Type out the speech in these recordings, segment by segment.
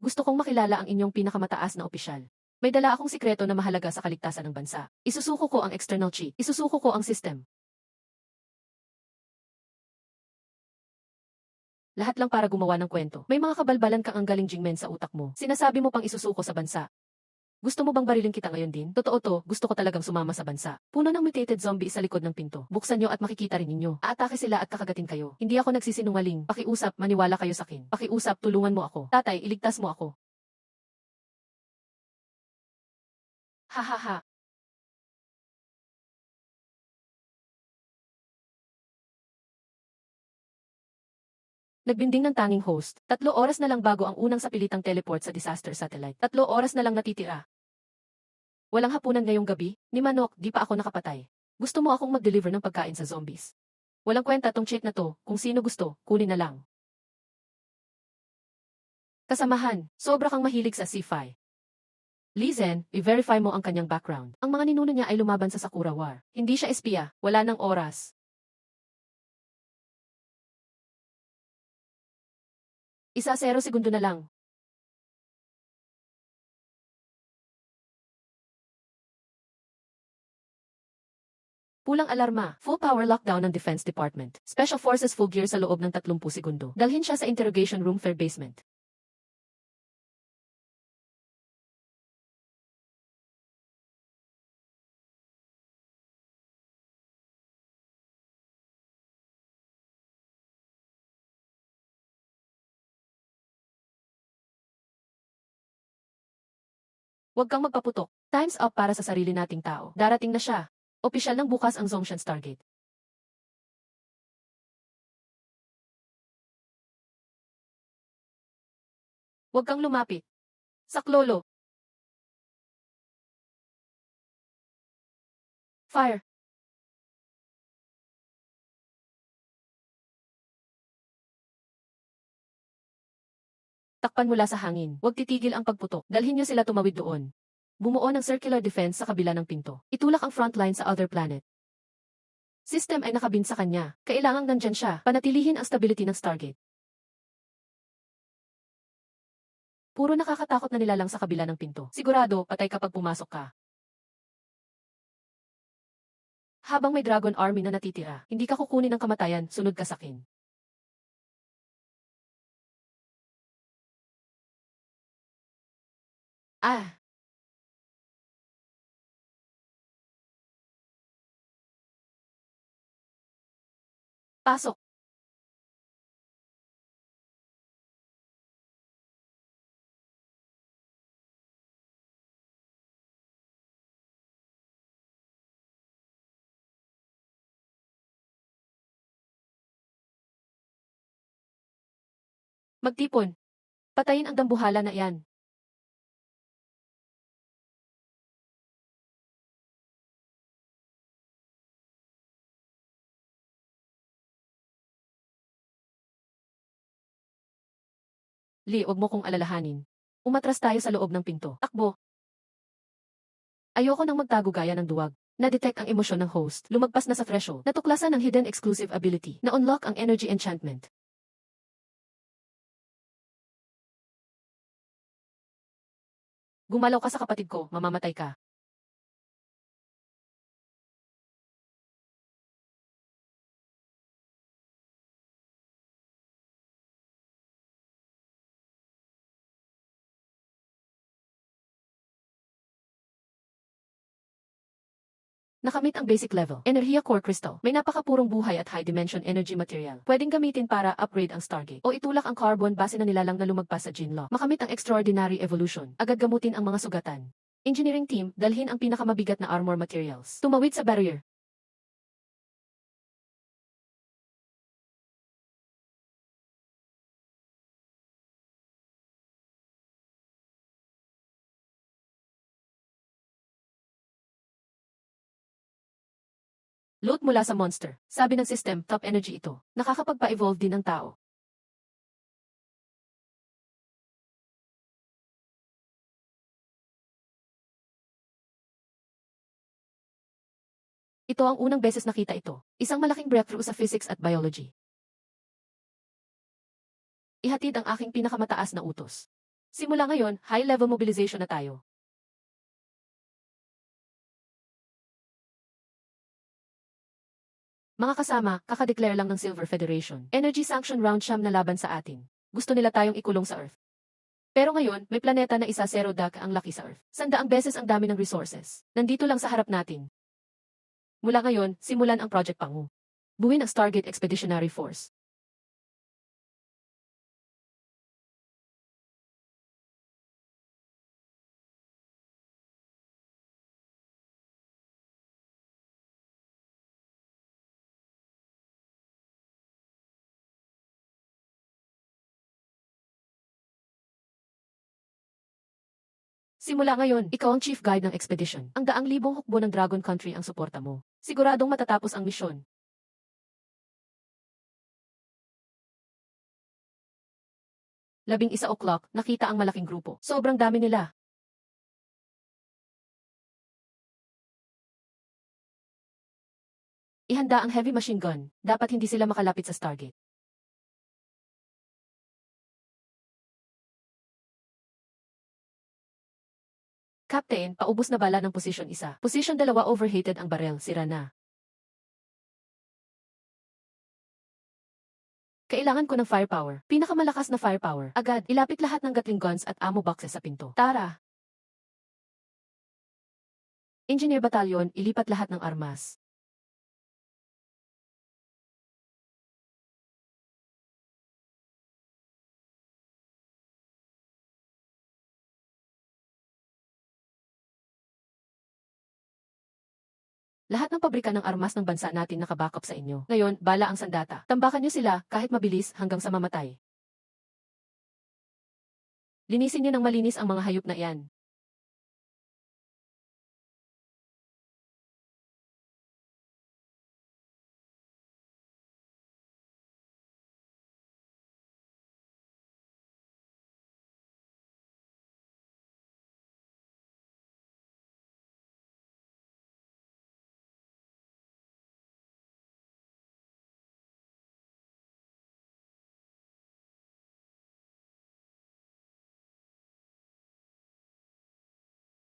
Gusto kong makilala ang inyong pinakamataas na opisyal. May dala akong sikreto na mahalaga sa kaligtasan ng bansa. Isusuko ko ang external chi. Isusuko ko ang system. Lahat lang para gumawa ng kwento. May mga kabalbalan kang ang galing Jingmen sa utak mo. Sinasabi mo pang isusuko sa bansa. Gusto mo bang barilin kita ngayon din? Totoo to, gusto ko talagang sumama sa bansa. Puno ng mutated zombie sa likod ng pinto. Buksan nyo at makikita rin ninyo. Aatake sila at kakagatin kayo. Hindi ako nagsisinungaling. Pakiusap, maniwala kayo sa akin. Pakiusap, tulungan mo ako. Tatay, iligtas mo ako. Ha ha ha. Nagbinding ng tanging host. 3 oras na lang bago ang unang sapilitang teleport sa disaster satellite. 3 oras na lang natitira. Walang hapunan ngayong gabi? Ni Manok, di pa ako nakapatay. Gusto mo akong mag-deliver ng pagkain sa zombies? Walang kwenta tong check na to, kung sino gusto, kunin na lang. Kasamahan, sobra kang mahilig sa sci-fi. Lizen, i-verify mo ang kanyang background. Ang mga ninuno niya ay lumaban sa Sakura War. Hindi siya espiya, wala nang oras. Isa 0 segundo na lang. Pulang alarma, full power lockdown ng Defense Department. Special Forces full gear sa loob ng 30 segundo. Dalhin siya sa interrogation room fair basement. Huwag kang magpaputok. Time's up para sa sarili nating tao. Darating na siya. Opisyal ng bukas ang Zongshan Stargate. Huwag kang lumapit. Saklolo. Fire. Takpan mula sa hangin. Huwag titigil ang pagputok. Dalhin niyo sila tumawid doon. Bumuo ng circular defense sa kabila ng pinto. Itulak ang frontline sa other planet. System ay nakabin sa kanya. Kailangang nandyan siya. Panatilihin ang stability ng Stargate. Puro nakakatakot na nilalang sa kabila ng pinto. Sigurado, patay kapag pumasok ka. Habang may Dragon Army na natitira, hindi ka kukunin ng kamatayan, sunod ka sa akin. Ah! Pasok! Magtipon! Patayin ang dambuhala na iyan. Lee, wag mo kong alalahanin. Umatras tayo sa loob ng pinto. Takbo! Ayoko nang magtago gaya ng duwag. Na-detect ang emosyon ng host. Lumagpas na sa threshold. Natuklasan ang hidden exclusive ability. Na-unlock ang energy enchantment. Gumalaw ka sa kapatid ko, mamamatay ka. Nakamit ang basic level. Enerhiya Core Crystal. May napakapurong buhay at high dimension energy material. Pwedeng gamitin para upgrade ang Stargate. O itulak ang carbon base na nilalang na lumagpas sa Jinlock. Makamit ang extraordinary evolution. Agad gamutin ang mga sugatan. Engineering team, dalhin ang pinakamabigat na armor materials. Tumawid sa barrier. Loot mula sa monster. Sabi ng system, top energy ito. Nakakapagpa-evolve din ng tao. Ito ang unang beses nakita ito. Isang malaking breakthrough sa physics at biology. Ihatid ang aking pinakamataas na utos. Simula ngayon, high-level mobilization na tayo. Mga kasama, kakadeclare lang ng Silver Federation. Energy Sanction Round Siyam na laban sa atin. Gusto nila tayong ikulong sa Earth. Pero ngayon, may planeta na isa 0 ang laki sa Earth. 100 beses ang dami ng resources. Nandito lang sa harap natin. Mula ngayon, simulan ang Project Pangu. Buuin ang Stargate Expeditionary Force. Simula ngayon, ikaw ang chief guide ng expedition. Ang daang libong hukbo ng Dragon Country ang suporta mo. Siguradong matatapos ang misyon. 11 o'clock, nakita ang malaking grupo. Sobrang dami nila. Ihanda ang heavy machine gun. Dapat hindi sila makalapit sa Stargate. Captain, paubos na bala ng Position 1. Position 2 overheated ang barrel, sira na. Kailangan ko ng firepower. Pinakamalakas na firepower. Agad, ilapit lahat ng Gatling guns at ammo boxes sa pinto. Tara! Engineer Battalion, ilipat lahat ng armas. Lahat ng pabrika ng armas ng bansa natin nakabackup sa inyo. Ngayon, bala ang sandata. Tambakan niyo sila kahit mabilis hanggang sa mamatay. Linisin niyo ng malinis ang mga hayop na iyan.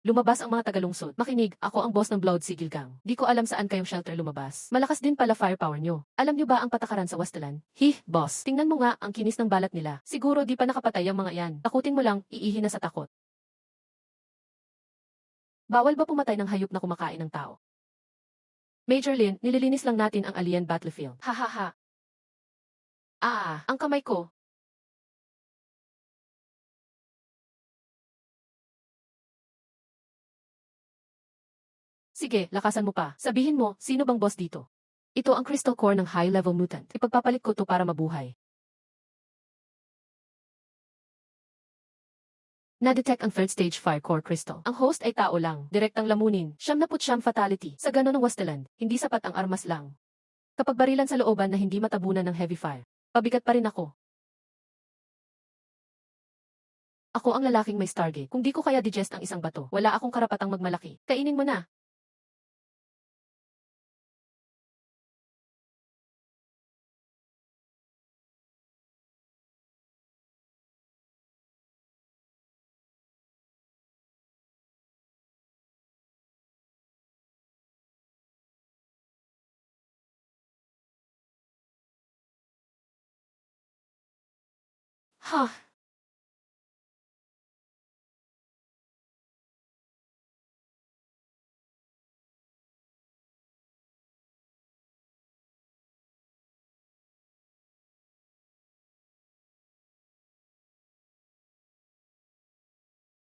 Lumabas ang mga tagalungsod. Makinig, ako ang boss ng Blood Sigil Gang. Di ko alam saan kayong shelter lumabas. Malakas din pala firepower nyo. Alam nyo ba ang patakaran sa Wasteland? Boss. Tingnan mo nga ang kinis ng balat nila. Siguro di pa nakapatay ang mga yan. Takutin mo lang, iihi na sa takot. Bawal ba pumatay ng hayop na kumakain ng tao? Major Lin, nililinis lang natin ang alien battlefield. Hahaha. Ang kamay ko. Sige, lakasan mo pa. Sabihin mo, sino bang boss dito? Ito ang crystal core ng high-level mutant. Ipagpapalit ko to para mabuhay. Na-detect ang third stage fire core crystal. Ang host ay tao lang, direktang lamunin. 79 fatality. Sa ganon ng Wasteland, hindi sapat ang armas lang. Kapag barilan sa looban na hindi matabunan ng heavy fire, pabigat pa rin ako. Ako ang lalaking may Stargate. Kung di ko kaya digest ang isang bato, wala akong karapatang magmalaki. Kainin mo na. Ha!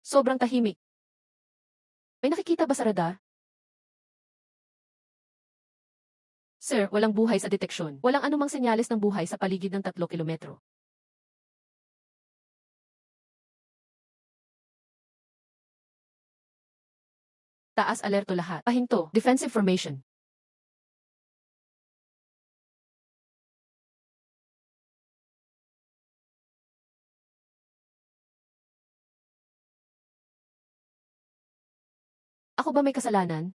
Sobrang tahimik. May nakikita ba sa radar? Sir, walang buhay sa deteksyon. Walang anumang senyales ng buhay sa paligid ng 3 kilometro. Taas alerto lahat. Pahinto. Defensive formation. Ako ba may kasalanan?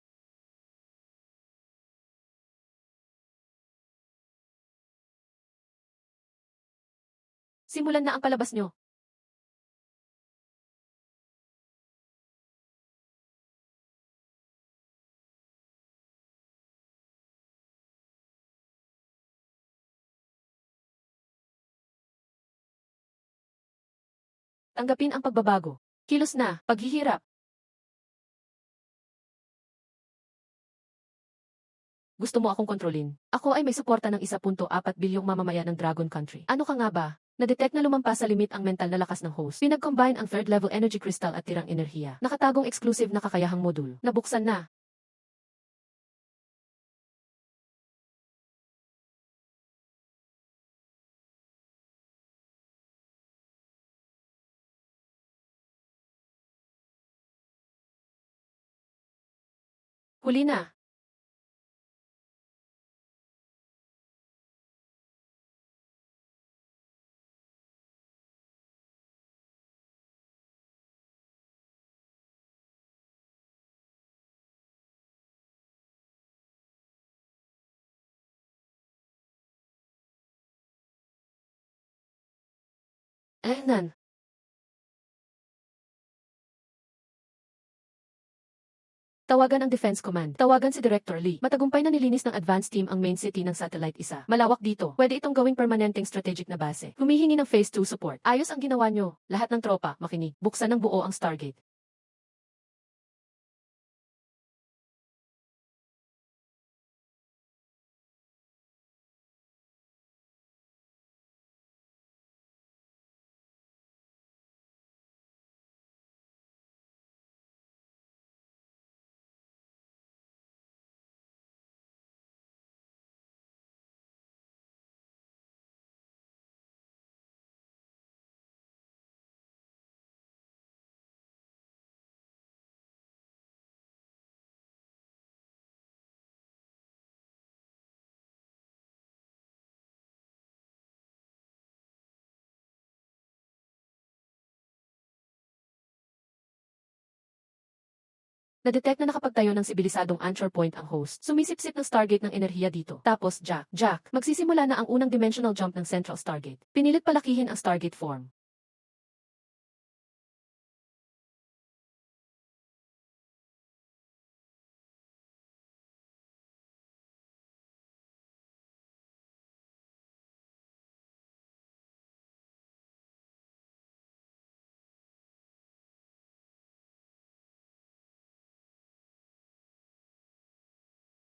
Simulan na ang palabas nyo. Tanggapin ang pagbabago. Kilos na, paghihirap. Gusto mo akong kontrolin? Ako ay may suporta ng 1.4 bilyong mamamayan ng Dragon Country. Ano ka nga ba? Na-detect na lumampas sa limit ang mental na lakas ng host. Pinag-combine ang third-level energy crystal at tirang enerhiya. Nakatagong exclusive na kakayahang modul. Nabuksan na. Huli na. Nan. Tawagan ang Defense Command. Tawagan si Director Lee. Matagumpay na nilinis ng advance team ang main city ng Satellite 1. Malawak dito. Pwede itong gawing permanenteng strategic na base. Humihingi ng Phase 2 support. Ayos ang ginawa nyo. Lahat ng tropa, makinig. Buksan ng buo ang Stargate. Na-detect na nakapagtayo ng sibilisadong anchor point ang host. Sumisipsip ng Stargate ng enerhiya dito. Tapos, Jack, magsisimula na ang unang dimensional jump ng Central Stargate. Pinilit palakihin ang Stargate form.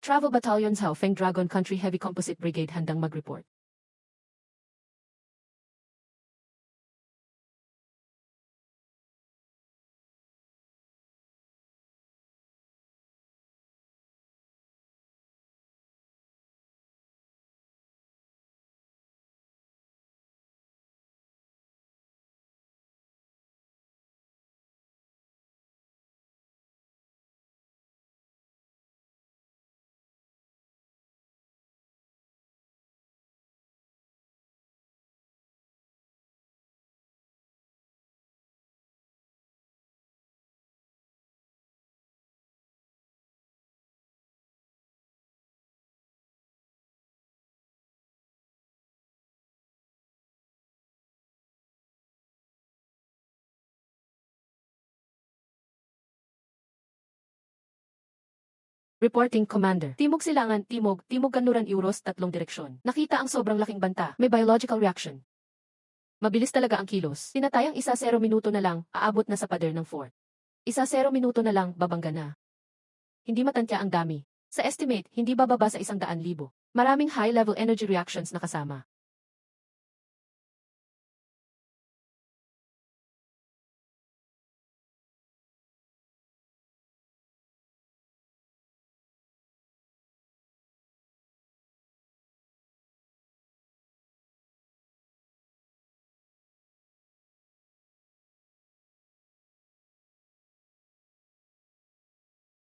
Travel Battalion's Haofeng Dragon Country Heavy Composite Brigade handang mag-report. Reporting Commander. Timog Silangan, Timog Kanluran Euros, 3 direksyon. Nakita ang sobrang laking banta. May biological reaction. Mabilis talaga ang kilos. Tinatayang 1-0 minuto na lang, aabot na sa pader ng fort. 1-0 minuto na lang, babangga na. Hindi matantya ang dami. Sa estimate, hindi bababa sa 100,000. Maraming high-level energy reactions na kasama.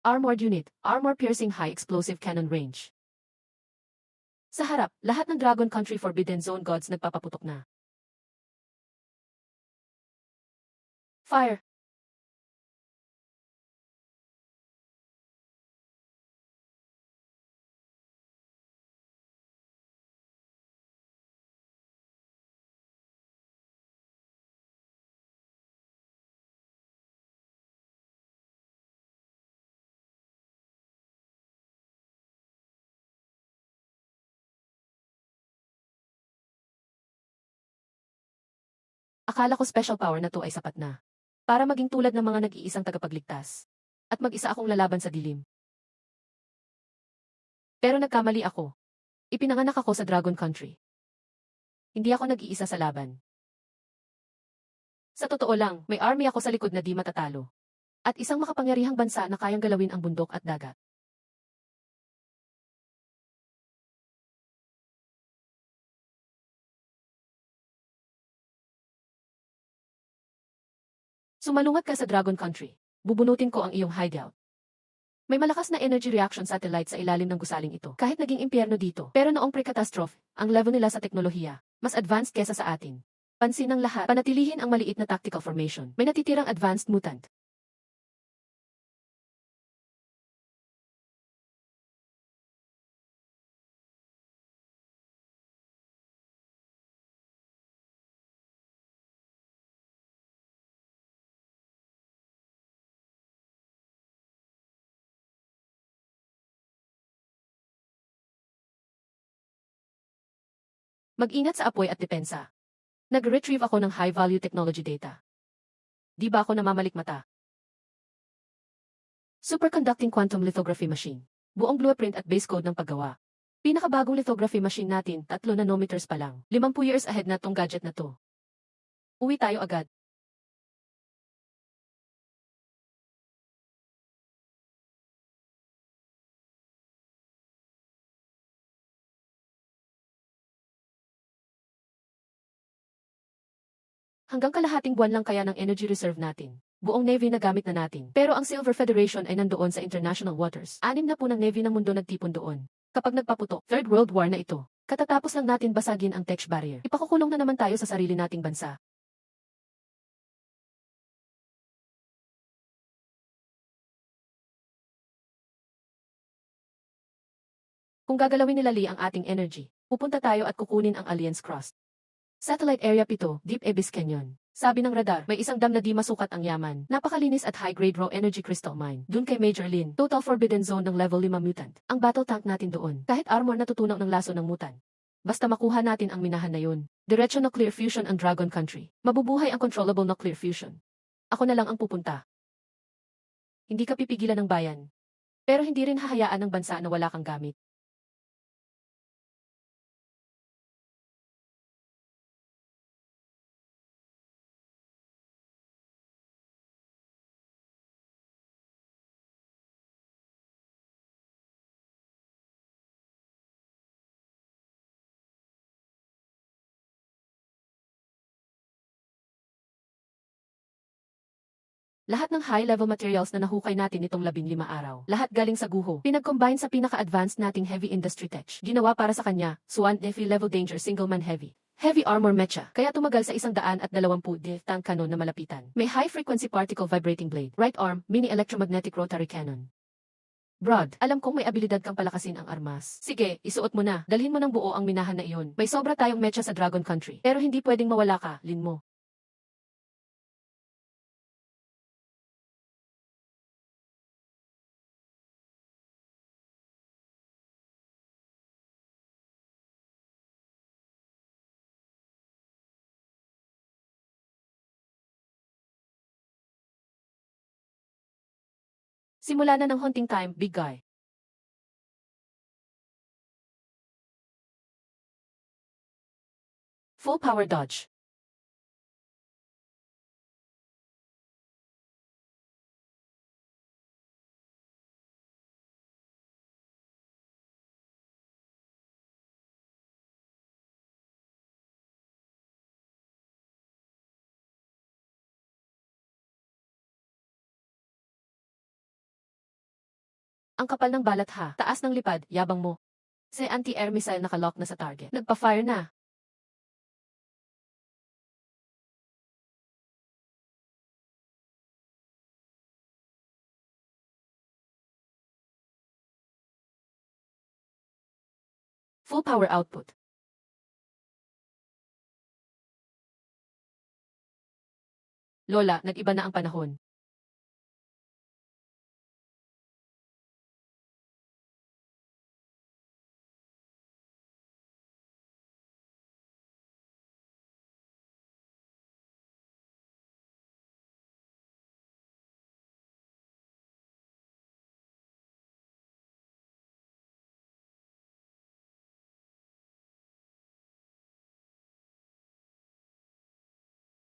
Armored Unit, Armor Piercing High Explosive Cannon Range. Sa harap, lahat ng Dragon Country Forbidden Zone gods nagpapaputok na. Fire! Akala ko special power na to ay sapat na. Para maging tulad ng mga nag-iisang tagapagligtas. At mag-isa akong lalaban sa dilim. Pero nagkamali ako. Ipinanganak ako sa Dragon Country. Hindi ako nag-iisa sa laban. Sa totoo lang, may army ako sa likod na di matatalo. At isang makapangyarihang bansa na kayang galawin ang bundok at dagat. Sumalungat ka sa Dragon Country. Bubunutin ko ang iyong hideout. May malakas na energy reaction satellite sa ilalim ng gusaling ito. Kahit naging impyerno dito. Pero noong pre-catastrophe, ang level nila sa teknolohiya, mas advanced kesa sa atin. Pansin ng lahat, panatilihin ang maliit na tactical formation. May natitirang advanced mutant. Mag-ingat sa apoy at depensa. Nag-retrieve ako ng high-value technology data. Di ba ako namamalikmata? Superconducting quantum lithography machine. Buong blueprint at base code ng paggawa. Pinakabagong lithography machine natin, 3 nanometers pa lang. 50 years ahead na tong gadget na to. Uwi tayo agad. Hanggang kalahating buwan lang kaya ng energy reserve natin. Buong Navy na gamit na natin. Pero ang Silver Federation ay nandoon sa international waters. 6 na po ng Navy ng mundo nagtipon doon. Kapag nagpaputok, Third World War na ito. Katatapos lang natin basagin ang Tech Barrier. Ipakukulong na naman tayo sa sarili nating bansa. Kung gagalawin nila Lee ang ating energy, pupunta tayo at kukunin ang Alliance Crust. Satellite Area 7, Deep Abyss Canyon. Sabi ng radar, may isang dam na di masukat ang yaman. Napakalinis at high-grade raw energy crystal mine. Dun kay Major Lin, total forbidden zone ng level 5 mutant. Ang battle tank natin doon. Kahit armor natutunaw ng laso ng mutant. Basta makuha natin ang minahan na yun. Diretso nuclear fusion ang Dragon Country. Mabubuhay ang controllable nuclear fusion. Ako na lang ang pupunta. Hindi ka pipigilan ng bayan. Pero hindi rin hahayaan ng bansa na wala kang gamit. Lahat ng high-level materials na nahukay natin nitong 15 araw. Lahat galing sa guho. Pinag-combine sa pinaka-advanced nating heavy industry tech. Ginawa para sa kanya, Swan Heavy Level Danger Single Man Heavy. Heavy armor mecha, kaya tumagal sa 120 tank cannon na malapitan. May high-frequency particle vibrating blade, right arm, mini electromagnetic rotary cannon. Broad, alam kong may abilidad kang palakasin ang armas. Sige, isuot mo na. Dalhin mo ng buo ang minahan na iyon. May sobra tayong mecha sa Dragon Country. Pero hindi pwedeng mawala ka, Lin mo. Simula na ng hunting time, big guy. Full power dodge. Ang kapal ng balat ha. Taas ng lipad, yabang mo. Si anti-air missile nakalock na sa target. Nagpa-fire na. Full power output. Lola, nag-iba na ang panahon.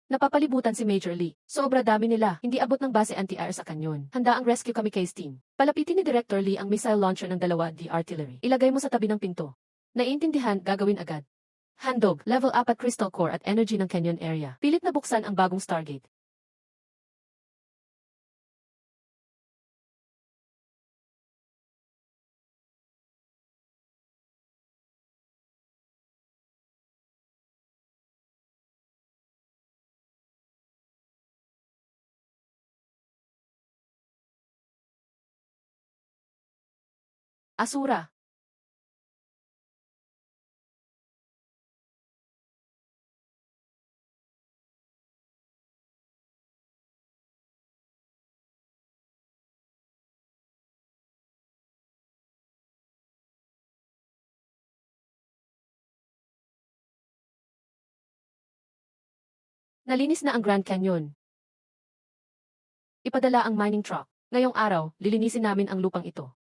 Napapalibutan si Major Lee. Sobra dami nila, hindi abot ng base anti-air sa kanyon. Handa ang rescue kamikaze team. Palapitin ni Director Lee ang missile launcher ng dalawa D artillery. Ilagay mo sa tabi ng pinto. Naiintindihan, gagawin agad. Handog, level 4 at crystal core at energy ng canyon area. Pilit na buksan ang bagong Stargate. Asura. Nalinis na ang Grand Canyon. Ipadala ang mining truck. Ngayong araw, lilinisin namin ang lupang ito.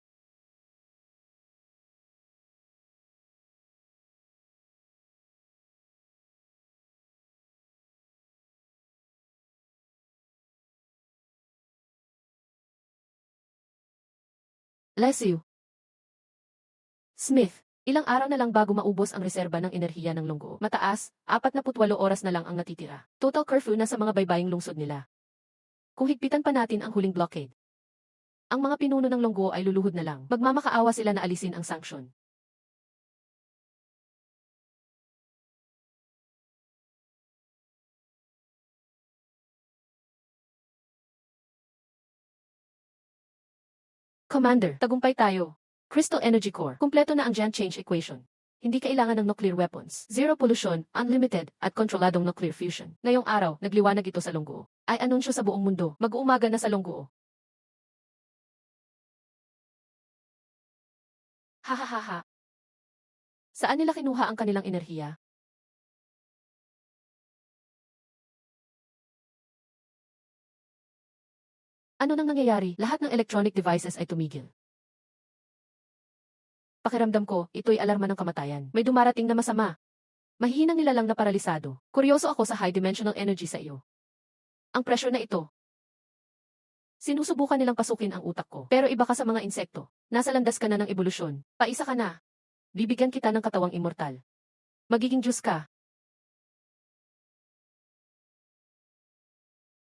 Bless you. Smith, ilang araw na lang bago maubos ang reserba ng enerhiya ng lunggo. Mataas, 48 oras na lang ang natitira. Total curfew na sa mga baybaying lungsod nila. Kung higpitan pa natin ang huling blockade, ang mga pinuno ng lunggo ay luluhod na lang. Magmamakaawa sila na alisin ang sanksyon. Commander, tagumpay tayo. Crystal Energy Core, kumpleto na ang giant change equation. Hindi kailangan ng nuclear weapons. Zero pollution, unlimited, at kontroladong nuclear fusion. Ngayong araw, nagliwanag ito sa lunggo. Ay anunsyo sa buong mundo. Mag-uumaga na sa lunggo. Hahaha. Saan nila kinuha ang kanilang enerhiya? Ano nang nangyayari? Lahat ng electronic devices ay tumigil. Pakiramdam ko, ito'y alarma ng kamatayan. May dumarating na masama. Mahihinang nilalang na paralisado. Kuryoso ako sa high-dimensional energy sa iyo. Ang pressure na ito. Sinusubukan nilang pasukin ang utak ko. Pero iba ka sa mga insekto. Nasa landas ka na ng ebolusyon. Paisa ka na. Bibigyan kita ng katawang immortal. Magiging Diyos ka.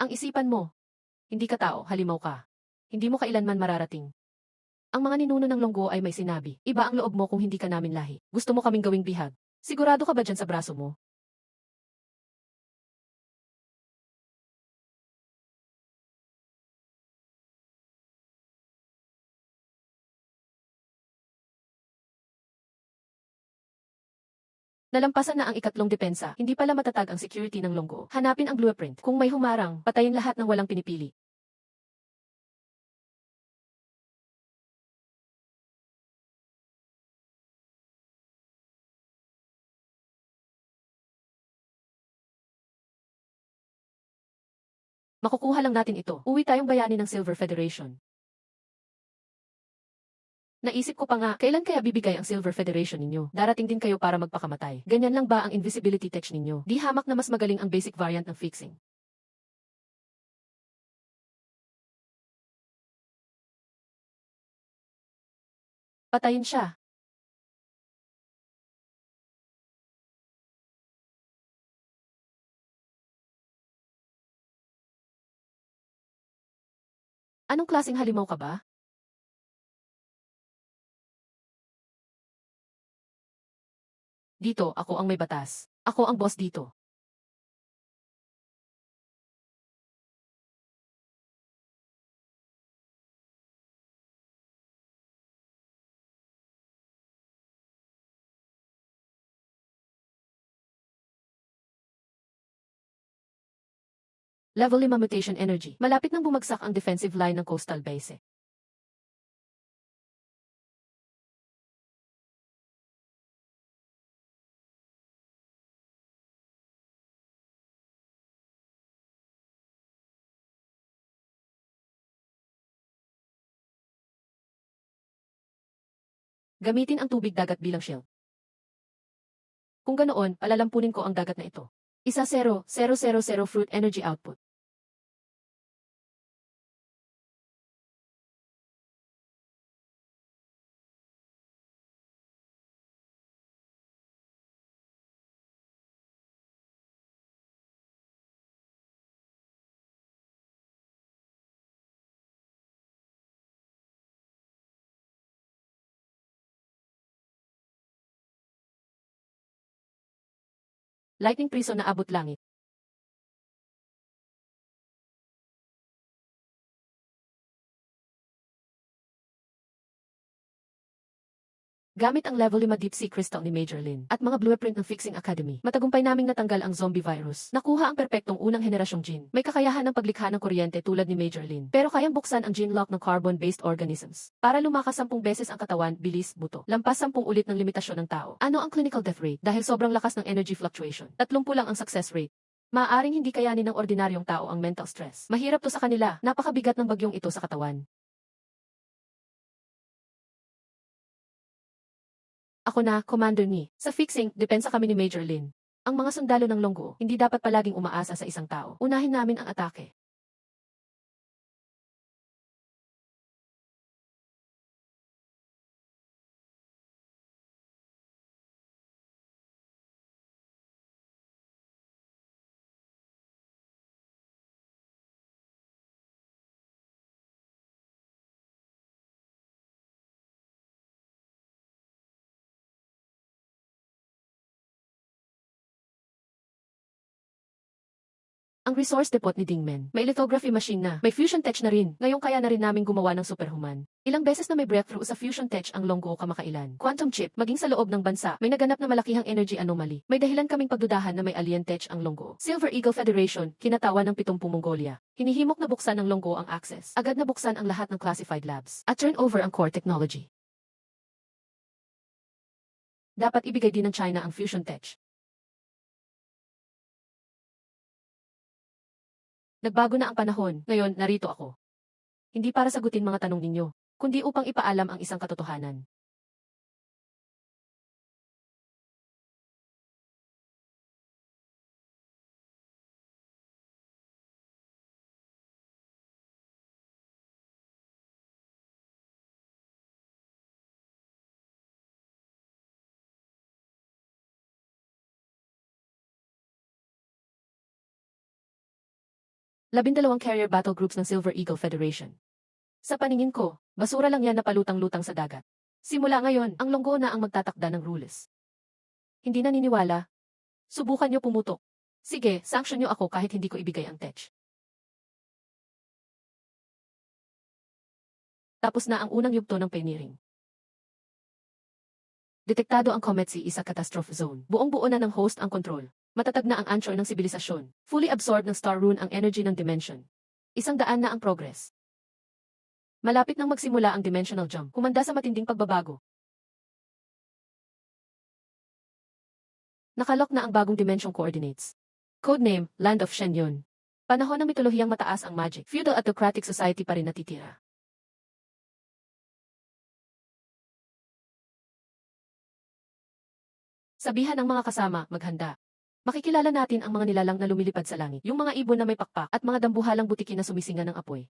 Ang isipan mo. Hindi ka tao, halimaw ka. Hindi mo kailanman mararating. Ang mga ninuno ng lunggo ay may sinabi, iba ang loob mo kung hindi ka namin lahi. Gusto mo kaming gawing bihag. Sigurado ka ba dyan sa braso mo? Nalampasan na ang ikatlong depensa, hindi pala matatag ang security ng lunggo. Hanapin ang blueprint. Kung may humarang, patayin lahat ng walang pinipili. Makukuha lang natin ito. Uwi tayong bayani ng Silver Federation. Naisip ko pa nga, kailan kaya bibigay ang Silver Federation ninyo? Darating din kayo para magpakamatay. Ganyan lang ba ang invisibility tech ninyo? Di hamak na mas magaling ang basic variant ng fixing. Patayin siya. Anong klaseng halimaw ka ba? Dito, ako ang may batas. Ako ang boss dito. Level 5 mutation energy. Malapit nang bumagsak ang defensive line ng coastal base. Gamitin ang tubig dagat bilang shield. Kung ganoon, palalampunin ko ang dagat na ito. 1,0,0,0,0 fruit energy output. Lightning priso na abot langit. Gamit ang level 5 deep sea crystal ni Major Lin at mga blueprint ng Fixing Academy, matagumpay naming natanggal ang zombie virus. Nakuha ang perpektong unang henerasyong gene. May kakayahan ng paglikha ng kuryente tulad ni Major Lin. Pero kayang buksan ang gene lock ng carbon-based organisms. Para lumakas 10 beses ang katawan, bilis, buto. Lampas 10 ulit ng limitasyon ng tao. Ano ang clinical death rate? Dahil sobrang lakas ng energy fluctuation. 30 lang ang success rate. Maaaring hindi kayanin ng ordinaryong tao ang mental stress. Mahirap to sa kanila. Napakabigat ng bagyong ito sa katawan. Ako na, Commander Ni. Sa fixing, depensa kami ni Major Lin. Ang mga sundalo ng Longgo, hindi dapat palaging umaasa sa isang tao. Unahin namin ang atake. Ang resource depot ni Dingmen. May lithography machine na. May fusion tech na rin. Ngayon kaya na rin namin gumawa ng superhuman. Ilang beses na may breakthrough sa fusion tech ang Longgo kamakailan. Quantum chip, maging sa loob ng bansa, may naganap na malakihang energy anomaly. May dahilan kaming pagdudahan na may alien tech ang Longgo. Silver Eagle Federation, kinatawan ng 70 Mongolia. Hinihimok na buksan ng Longgo ang access. Agad na buksan ang lahat ng classified labs. At turn over ang core technology. Dapat ibigay din ng China ang fusion tech. Nagbago na ang panahon, ngayon narito ako. Hindi para sagutin mga tanong ninyo, kundi upang ipaalam ang isang katotohanan. Labindalawang carrier battle groups ng Silver Eagle Federation. Sa paningin ko, basura lang yan na palutang-lutang sa dagat. Simula ngayon, ang Longgo na ang magtatakda ng rules. Hindi naniniwala? Subukan nyo pumutok. Sige, sanction nyo ako kahit hindi ko ibigay ang tech. Tapos na ang unang yugto ng pioneering. Detektado ang Comet C sa catastrophe zone. Buong-buo na ng host ang control. Matatag na ang anchor ng sibilisasyon. Fully absorbed ng Star Rune ang energy ng dimension. 100 na ang progress. Malapit nang magsimula ang dimensional jump. Kumanda sa matinding pagbabago. Nakalock na ang bagong dimension coordinates. Codename, Land of Shenyun. Panahon ng mitolohiyang mataas ang magic. Feudal autocratic society pa rin natitira. Sabihan ang mga kasama, maghanda. Makikilala natin ang mga nilalang na lumilipad sa langit, yung mga ibon na may pakpak at mga dambuhalang butiki na sumisinga ng apoy.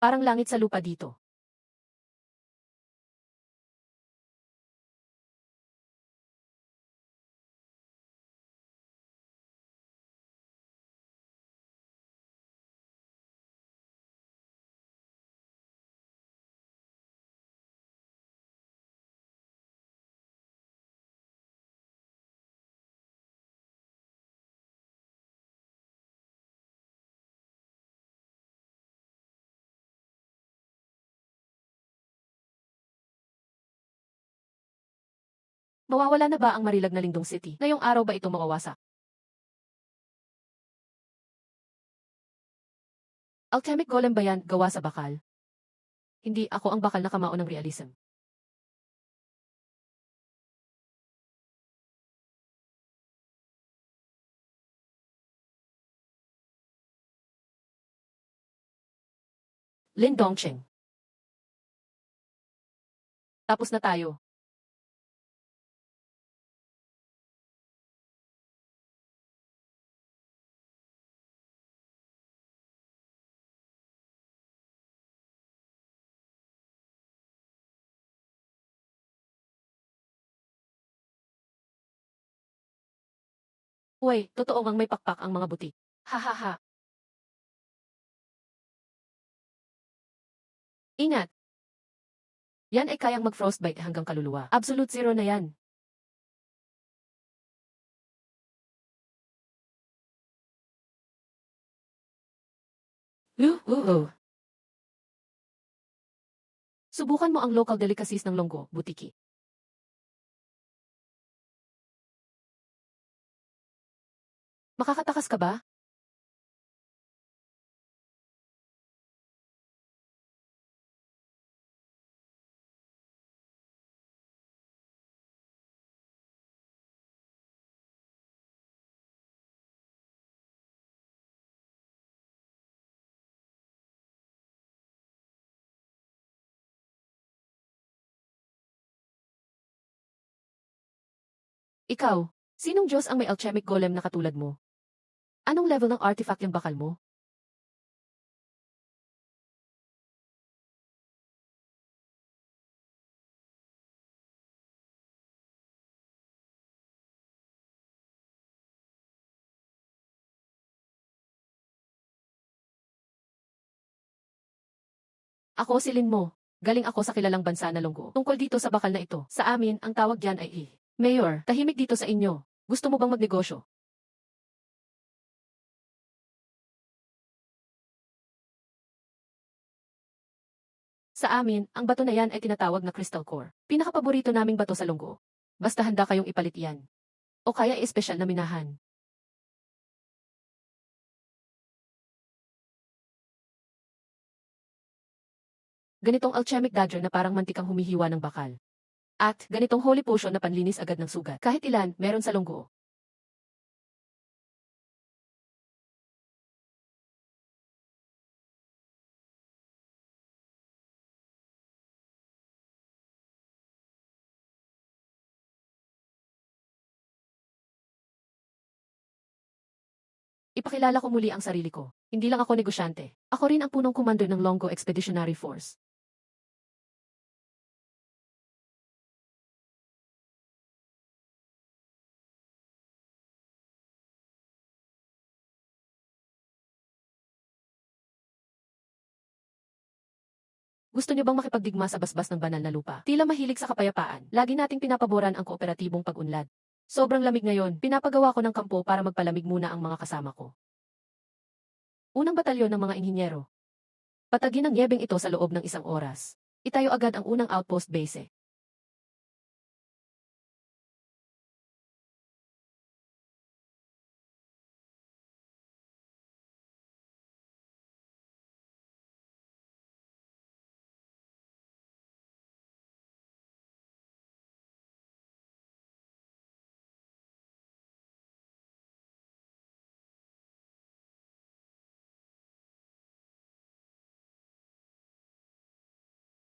Parang langit sa lupa dito. Mawawala na ba ang marilag na Lingdong City? Ngayong araw ba ito mawawasak? Alchemic golem ba yan, gawa sa bakal? Hindi, ako ang bakal na kamao ng realism. Lin Dongcheng. Tapos na tayo. Uy, totoo ngang may pakpak ang mga butik. Hahaha. Ingat! Yan ay kayang mag-frostbite hanggang kaluluwa. Absolute zero na yan. Uh. Subukan mo ang local delicacies ng Longgo, Butiki. Makakatakas ka ba? Ikaw, sinong Diyos ang may alchemic golem na katulad mo? Anong level ng artifact yung bakal mo? Ako si Lin Mo. Galing ako sa kilalang bansa na Longgo. Tungkol dito sa bakal na ito, sa amin, ang tawag diyan ay Mayor, tahimik dito sa inyo. Gusto mo bang magnegosyo? Sa amin, ang bato na yan ay tinatawag na crystal core. Pinakapaborito naming bato sa Longgo. Basta handa kayong ipalit yan. O kaya espesyal na minahan. Ganitong alchemic dagger na parang mantikang humihiwa ng bakal. At ganitong holy potion na panlinis agad ng sugat. Kahit ilan, meron sa Longgo. Ipakilala ko muli ang sarili ko. Hindi lang ako negosyante. Ako rin ang punong commander ng Longgo Expeditionary Force. Gusto niyo bang makipagdigma sa basbas ng banal na lupa? Tila mahilig sa kapayapaan. Lagi nating pinapaboran ang kooperatibong pag-unlad. Sobrang lamig ngayon, pinapagawa ko ng kampo para magpalamig muna ang mga kasama ko. Unang batalyon ng mga inhinyero. Patagin ang yebeng ito sa loob ng 1 oras. Itayo agad ang unang outpost base.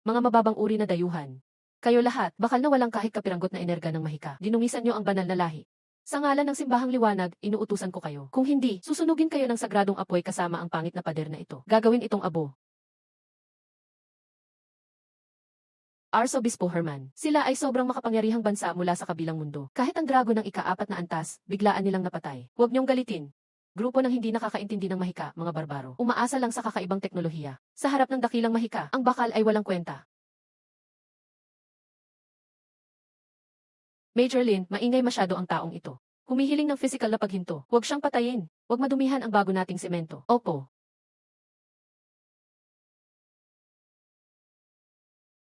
Mga mababang uri na dayuhan. Kayo lahat, bakal na walang kahit kapiranggot na energa ng mahika. Dinungisan niyo ang banal na lahi. Sa ngalan ng simbahang liwanag, inuutusan ko kayo. Kung hindi, susunugin kayo ng sagradong apoy kasama ang pangit na pader na ito. Gagawin itong abo. Arsobispo Herman. Sila ay sobrang makapangyarihang bansa mula sa kabilang mundo. Kahit ang dragon ng ika-4 na antas, biglaan nilang napatay. Huwag niyong galitin. Grupo ng hindi nakakaintindi ng mahika, mga barbaro. Umaasa lang sa kakaibang teknolohiya. Sa harap ng dakilang mahika, ang bakal ay walang kwenta. Major Lin, maingay masyado ang taong ito. Humihiling ng physical na paghinto. Huwag siyang patayin. Huwag madumihan ang bago nating semento. Opo.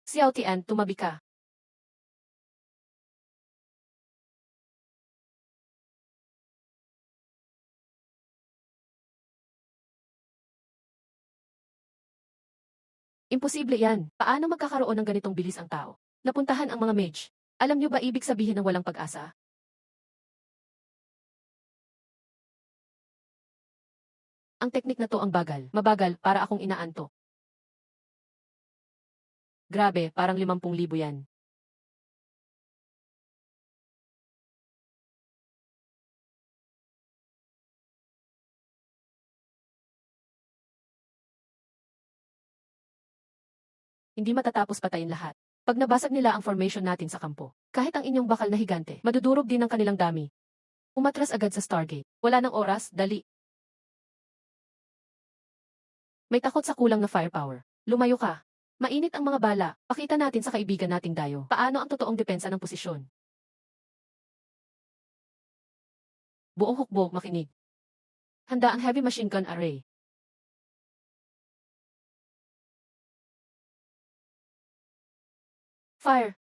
Xiao Tian, tumabi ka. Imposible yan. Paano magkakaroon ng ganitong bilis ang tao? Napuntahan ang mga mage. Alam niyo ba ibig sabihin ng walang pag-asa? Ang teknik na to ang bagal. Mabagal para akong inaanto. Grabe, parang 50,000 yan. Hindi matatapos patayin lahat. Pag nabasag nila ang formation natin sa kampo, kahit ang inyong bakal na higante, madudurog din ang kanilang dami. Umatras agad sa Stargate. Wala ng oras, dali. May takot sa kulang na firepower. Lumayo ka. Mainit ang mga bala. Pakita natin sa kaibigan nating dayo. Paano ang totoong depensa ng posisyon? Buong hukbo, makinig. Handa ang heavy machine gun array. Fire!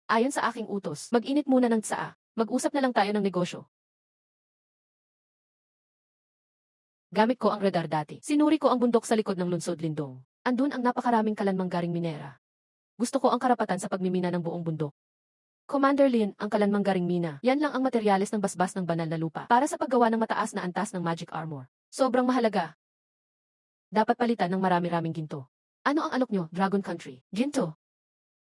Ayon sa aking utos, mag-init muna ng tsaa. Mag-usap na lang tayo ng negosyo. Gamit ko ang radar dati. Sinuri ko ang bundok sa likod ng Lunsod Lindong. Andun ang napakaraming kalanmanggaring minera. Gusto ko ang karapatan sa pagmimina ng buong bundok. Commander Lin, ang kalanmanggaring mina. Yan lang ang materyales ng basbas ng banal na lupa para sa paggawa ng mataas na antas ng magic armor. Sobrang mahalaga. Dapat palitan ng marami-raming ginto. Ano ang alok nyo, Dragon Country? Ginto.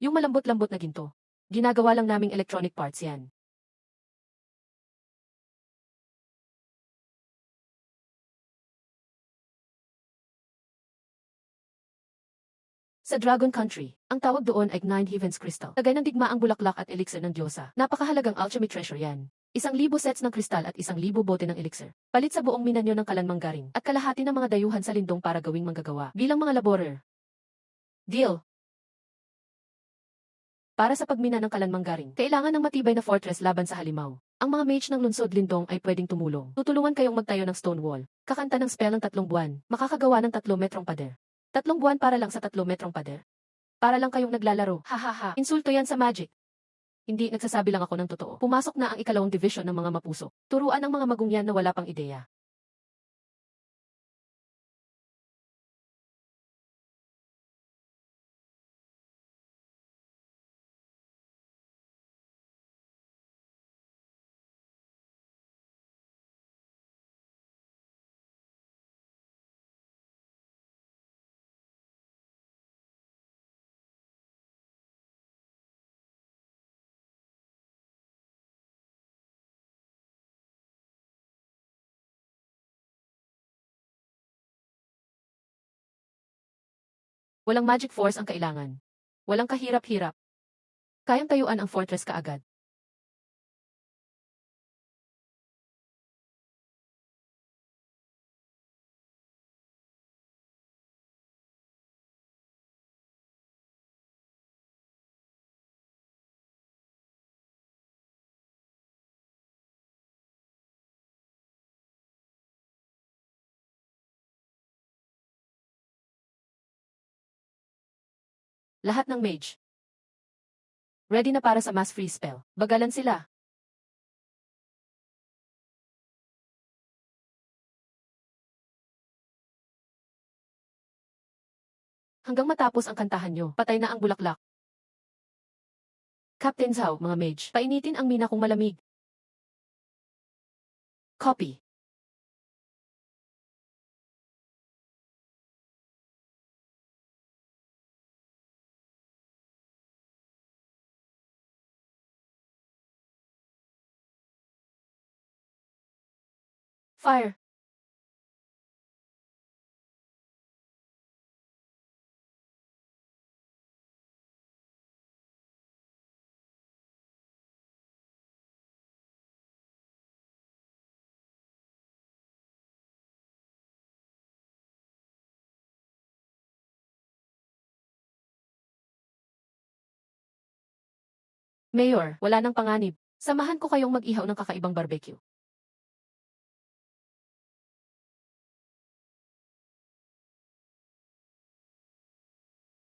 Yung malambot-lambot na ginto. Ginagawa lang naming electronic parts yan. Sa Dragon Country, ang tawag doon ay Nine Heavens Crystal. Tagay ng digmaang bulaklak at elixir ng Diyosa. Napakahalagang alchemy treasure yan. 1,000 sets ng kristal at 1,000 bote ng elixir. Palit sa buong minanyo ng kalanmanggaring at kalahati ng mga dayuhan sa lindong para gawing manggagawa bilang mga laborer. Deal! Para sa pagmina ng kalanmanggaring, kailangan ng matibay na fortress laban sa halimaw. Ang mga mage ng Lunsod Lindong ay pwedeng tumulong. Tutulungan kayong magtayo ng stone wall. Kakanta ng spell ng 3 buwan. Makakagawa ng 3 metrong pader. 3 buwan para lang sa 3 metrong pader. Para lang kayong naglalaro. Ha. Insulto yan sa magic. Hindi, nagsasabi lang ako ng totoo. Pumasok na ang ikalawang division ng mga mapuso. Turuan ang mga magungyan na wala pang ideya. Walang magic force ang kailangan. Walang kahirap-hirap. Kayang tayuan ang fortress kaagad. Lahat ng mage. Ready na para sa mass free spell. Bagalan sila. Hanggang matapos ang kantahan nyo, patay na ang bulaklak. Captain Zhao, mga mage, painitin ang mina kung malamig. Copy. Fire. Mayor, wala nang panganib. Samahan ko kayong mag-ihaw ng kakaibang barbecue.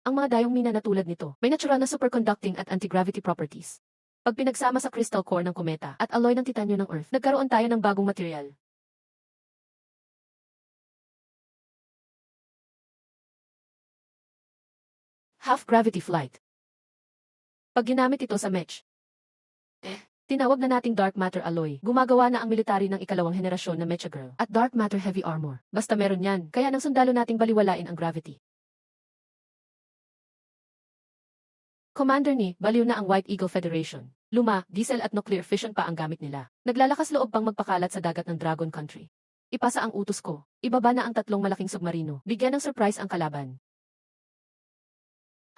Ang Ang mga dayong mina na tulad nito, may natural na superconducting at anti-gravity properties. Pag pinagsama sa crystal core ng kometa at alloy ng titanyo ng Earth, nagkaroon tayo ng bagong material. Half-gravity flight. Pag ginamit ito sa mech, tinawag na nating dark matter alloy. Gumagawa na ang military ng ikalawang henerasyon na Mecha Girl at dark matter heavy armor. Basta meron yan, kaya nang sundalo nating baliwalain ang gravity. Commander ni, baliw na ang White Eagle Federation. Luma, diesel at nuclear fission pa ang gamit nila. Naglalakas loob pang magpakalat sa dagat ng Dragon Country. Ipasa ang utos ko. Ibaba na ang 3 malaking submarino. Bigyan ng surprise ang kalaban.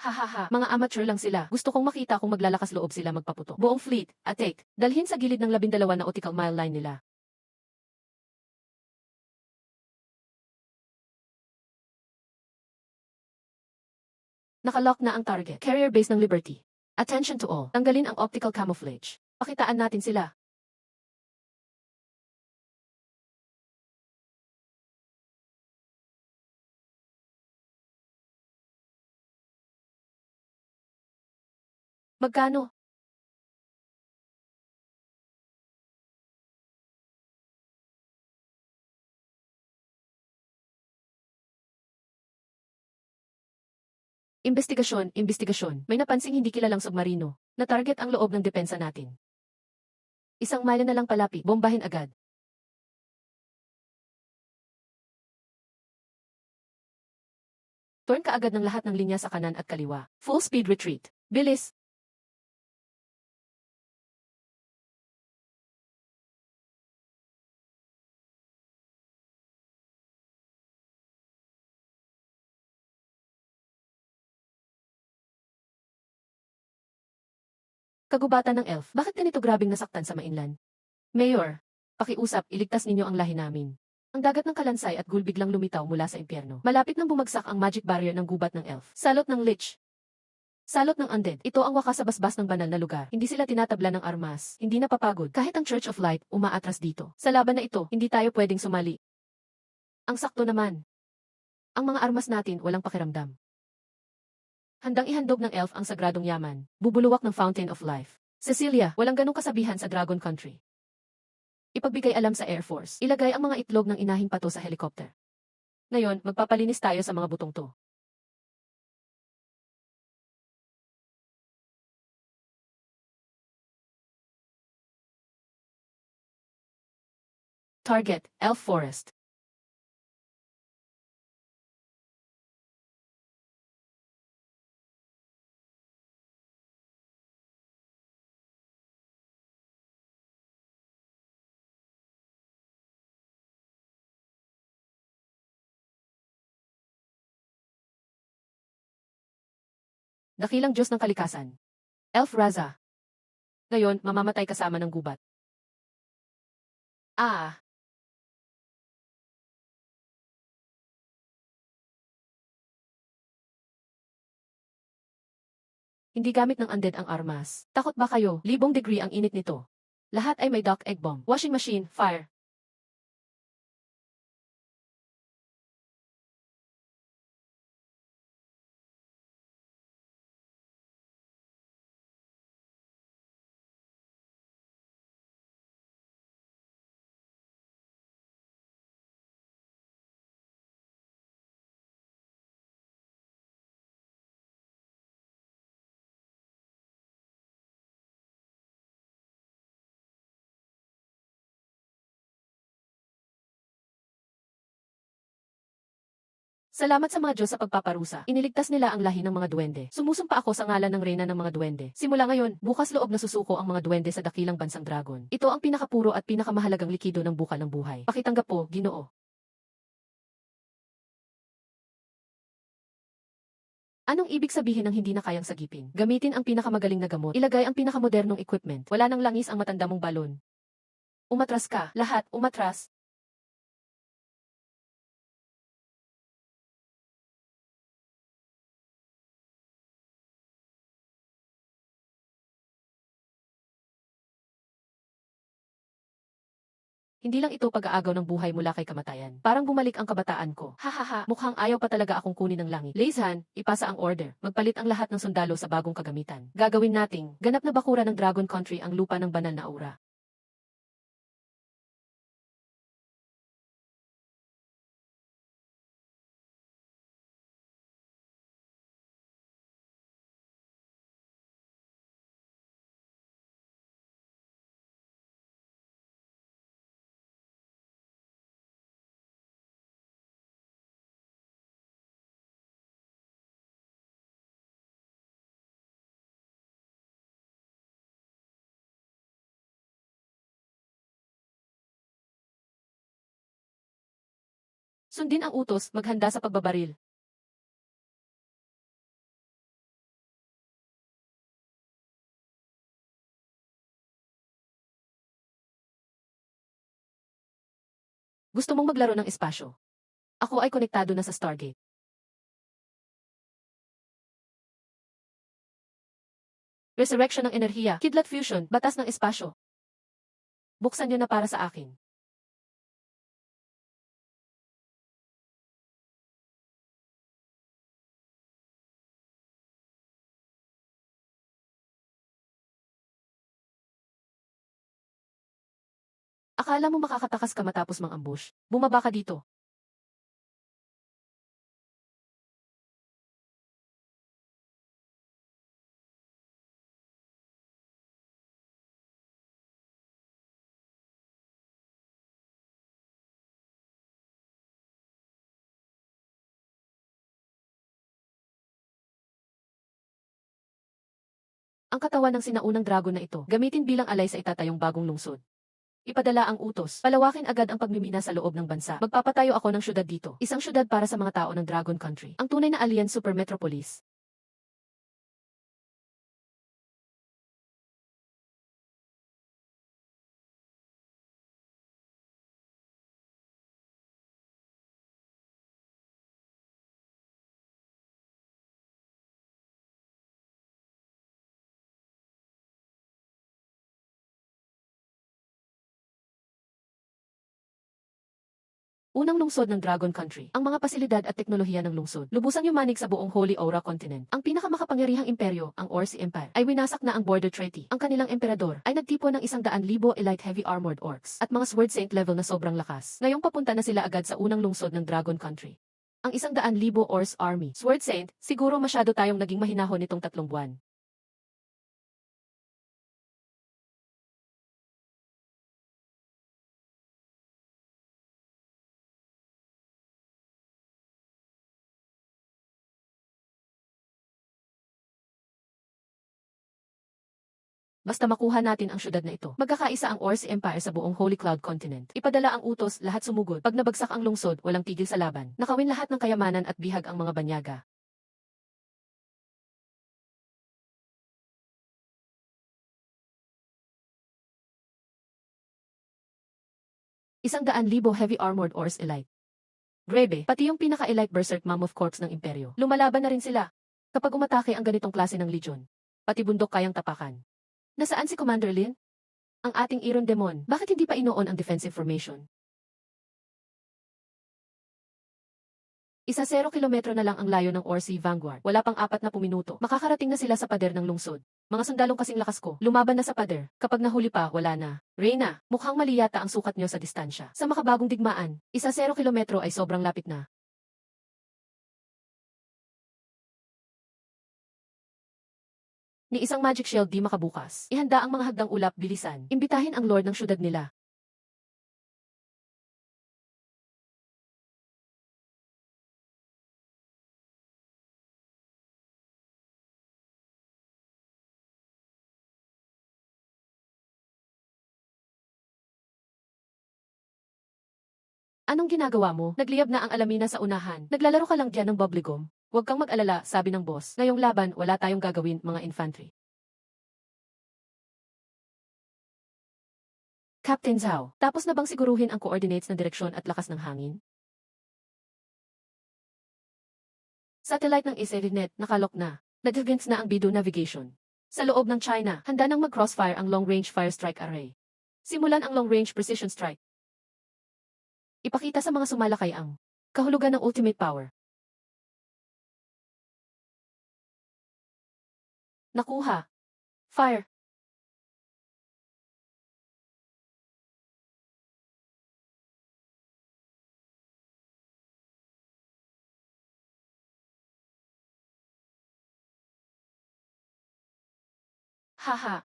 Hahaha, mga amateur lang sila. Gusto kong makita kung maglalakas loob sila magpaputo. Buong fleet, attack, dalhin sa gilid ng 12 nautical mile line nila. Nakalock na ang target. Carrier base ng Liberty. Attention to all. Tanggalin ang optical camouflage. Pakitaan natin sila. Magkano? Investigasyon, investigasyon. May napansing hindi kilalang submarino. Na-target ang loob ng depensa natin. Isang mile na lang palapit. Bombahin agad. Turn ka agad ng lahat ng linya sa kanan at kaliwa. Full speed retreat. Bilis! Kagubatan ng elf. Bakit ganito grabing nasaktan sa mainland? Mayor, pakiusap, iligtas ninyo ang lahi namin. Ang dagat ng Kalansay at Gul biglang lumitaw mula sa impyerno. Malapit nang bumagsak ang magic barrier ng gubat ng elf. Salot ng lich. Salot ng undead. Ito ang wakas sa basbas ng banal na lugar. Hindi sila tinatabla ng armas. Hindi napapagod. Kahit ang Church of Light, umaatras dito. Sa laban na ito, hindi tayo pwedeng sumali. Ang sakto naman. Ang mga armas natin walang pakiramdam. Handang ihandog ng elf ang sagradong yaman. Bubuluwak ng Fountain of Life. Cecilia, walang ganong kasabihan sa Dragon Country. Ipagbigay alam sa Air Force. Ilagay ang mga itlog ng inahing pato sa helicopter. Ngayon, magpapalinis tayo sa mga butong to. Target, Elf Forest. Dakilang Diyos ng Kalikasan. Elf Raza. Ngayon, mamamatay kasama ng gubat. Ah! Hindi gamit ng undead ang armas. Takot ba kayo? 1000 degree ang init nito. Lahat ay may duck egg bomb. Washing machine, fire. Salamat sa mga Diyos sa pagpaparusa. Iniligtas nila ang lahi ng mga duwende. Sumusumpa ako sa ngalan ng reyna ng mga duwende. Simula ngayon, bukas loob na susuko ang mga duwende sa dakilang bansang dragon. Ito ang pinakapuro at pinakamahalagang likido ng bukal ng buhay. Pakitanggap po, Ginoo. Anong ibig sabihin ng hindi na kayang sagipin? Gamitin ang pinakamagaling na gamot. Ilagay ang pinakamodernong equipment. Wala nang langis ang matanda mong balon. Umatras ka. Lahat, umatras. Hindi lang ito pag-aagaw ng buhay mula kay kamatayan. Parang bumalik ang kabataan ko. Hahaha, mukhang ayaw pa talaga akong kunin ng langit. Leizhan, ipasa ang order. Magpalit ang lahat ng sundalo sa bagong kagamitan. Gagawin nating ganap na bakura ng Dragon Country ang lupa ng banal na aura. Sundin ang utos, maghanda sa pagbabaril. Gusto mong maglaro ng espasyo? Ako ay konektado na sa Stargate. Resurrection ng enerhiya, kidlat fusion, batas ng espasyo. Buksan niyo na para sa akin. Akala mo makakatakas ka matapos mang-ambush? Bumaba ka dito. Ang katawan ng sinaunang dragon na ito, gamitin bilang alay sa itatayong bagong lungsod. Ipadala ang utos. Palawakin agad ang pagmimina sa loob ng bansa. Magpapatayo ako ng syudad dito. Isang syudad para sa mga tao ng Dragon Country. Ang tunay na alien super metropolis. Unang lungsod ng Dragon Country. Ang mga pasilidad at teknolohiya ng lungsod. Lubusang yumanig sa buong Holy Aura Continent. Ang pinakamakapangyarihang imperyo, ang Orsi Empire, ay winasak na ang border treaty. Ang kanilang emperador ay nagtipon ng 100,000 elite heavy armored orcs at mga Sword Saint level na sobrang lakas. Ngayong papunta na sila agad sa unang lungsod ng Dragon Country. Ang 100,000 Orcs Army. Sword Saint, siguro masyado tayong naging mahinahon nitong 3 buwan. Basta makuha natin ang syudad na ito. Magkakaisa ang Orsi Empire sa buong Holy Cloud Continent. Ipadala ang utos, lahat sumugod. Pag nabagsak ang lungsod, walang tigil sa laban. Nakawin lahat ng kayamanan at bihag ang mga banyaga. Isang daan libo heavy armored Ors Elite. Grebe, pati yung pinaka-elite Berserk Mammoth Corps ng Imperyo. Lumalaban na rin sila. Kapag umatake ang ganitong klase ng legion, pati bundok kayang tapakan. Nasaan si Commander Lin? Ang ating Iron Demon, bakit hindi pa inoon ang defensive formation? 0 kilometro na lang ang layo ng Orsi Vanguard. Wala pang 40 minuto. Makakarating na sila sa pader ng lungsod. Mga sundalong kasing lakas ko, lumaban na sa pader. Kapag nahuli pa, wala na. Reyna, mukhang mali yata ang sukat nyo sa distansya. Sa makabagong digmaan, 0 kilometro ay sobrang lapit na. Ni isang magic shield di makabukas. Ihanda ang mga hagdang ulap, bilisan. Imbitahin ang lord ng syudad nila. Anong ginagawa mo? Nagliyab na ang alamina sa unahan. Naglalaro ka lang diyan ng bubblegum. Huwag kang mag-alala, sabi ng boss. Ngayong laban, wala tayong gagawin, mga infantry. Captain Zhao, tapos na bang siguruhin ang coordinates ng direksyon at lakas ng hangin? Satellite ng Iserinet, nakalok na. Nadivents na ang Bidu Navigation. Sa loob ng China, handa nang mag-crossfire ang long-range fire strike array. Simulan ang long-range precision strike. Ipakita sa mga sumalakay ang kahulugan ng ultimate power. Nakuha. Fire. Haha.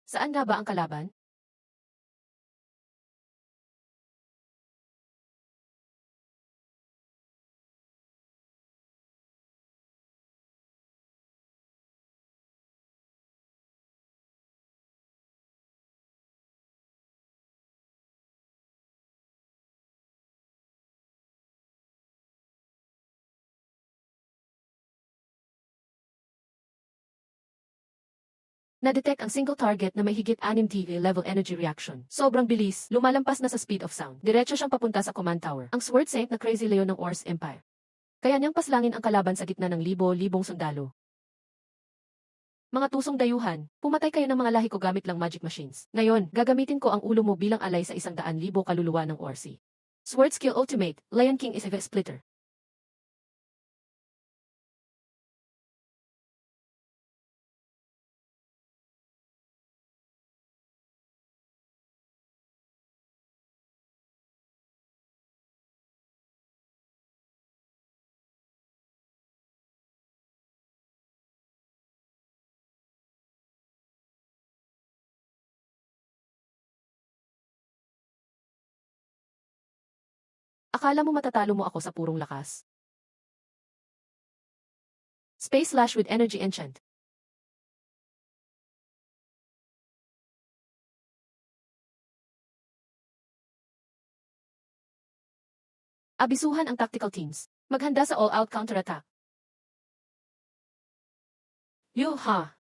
Saan nga ba ang kalaban? Na-detect ang single target na may higit 6 level energy reaction. Sobrang bilis, lumalampas na sa speed of sound. Diretso siyang papunta sa command tower. Ang Sword Saint na Crazy Leon ng Ors Empire. Kaya niyang paslangin ang kalaban sa gitna ng libo-libong sundalo. Mga tusong dayuhan, pumatay kayo ng mga lahi ko gamit lang magic machines. Ngayon, gagamitin ko ang ulo mo bilang alay sa 100,000 kaluluwa ng Orsi. Sword Skill Ultimate, Lion King is a Splitter. Akala mo matatalo mo ako sa purong lakas? Space Slash with Energy Enchant. Abisuhan ang tactical teams. Maghanda sa all-out counterattack. Yuha!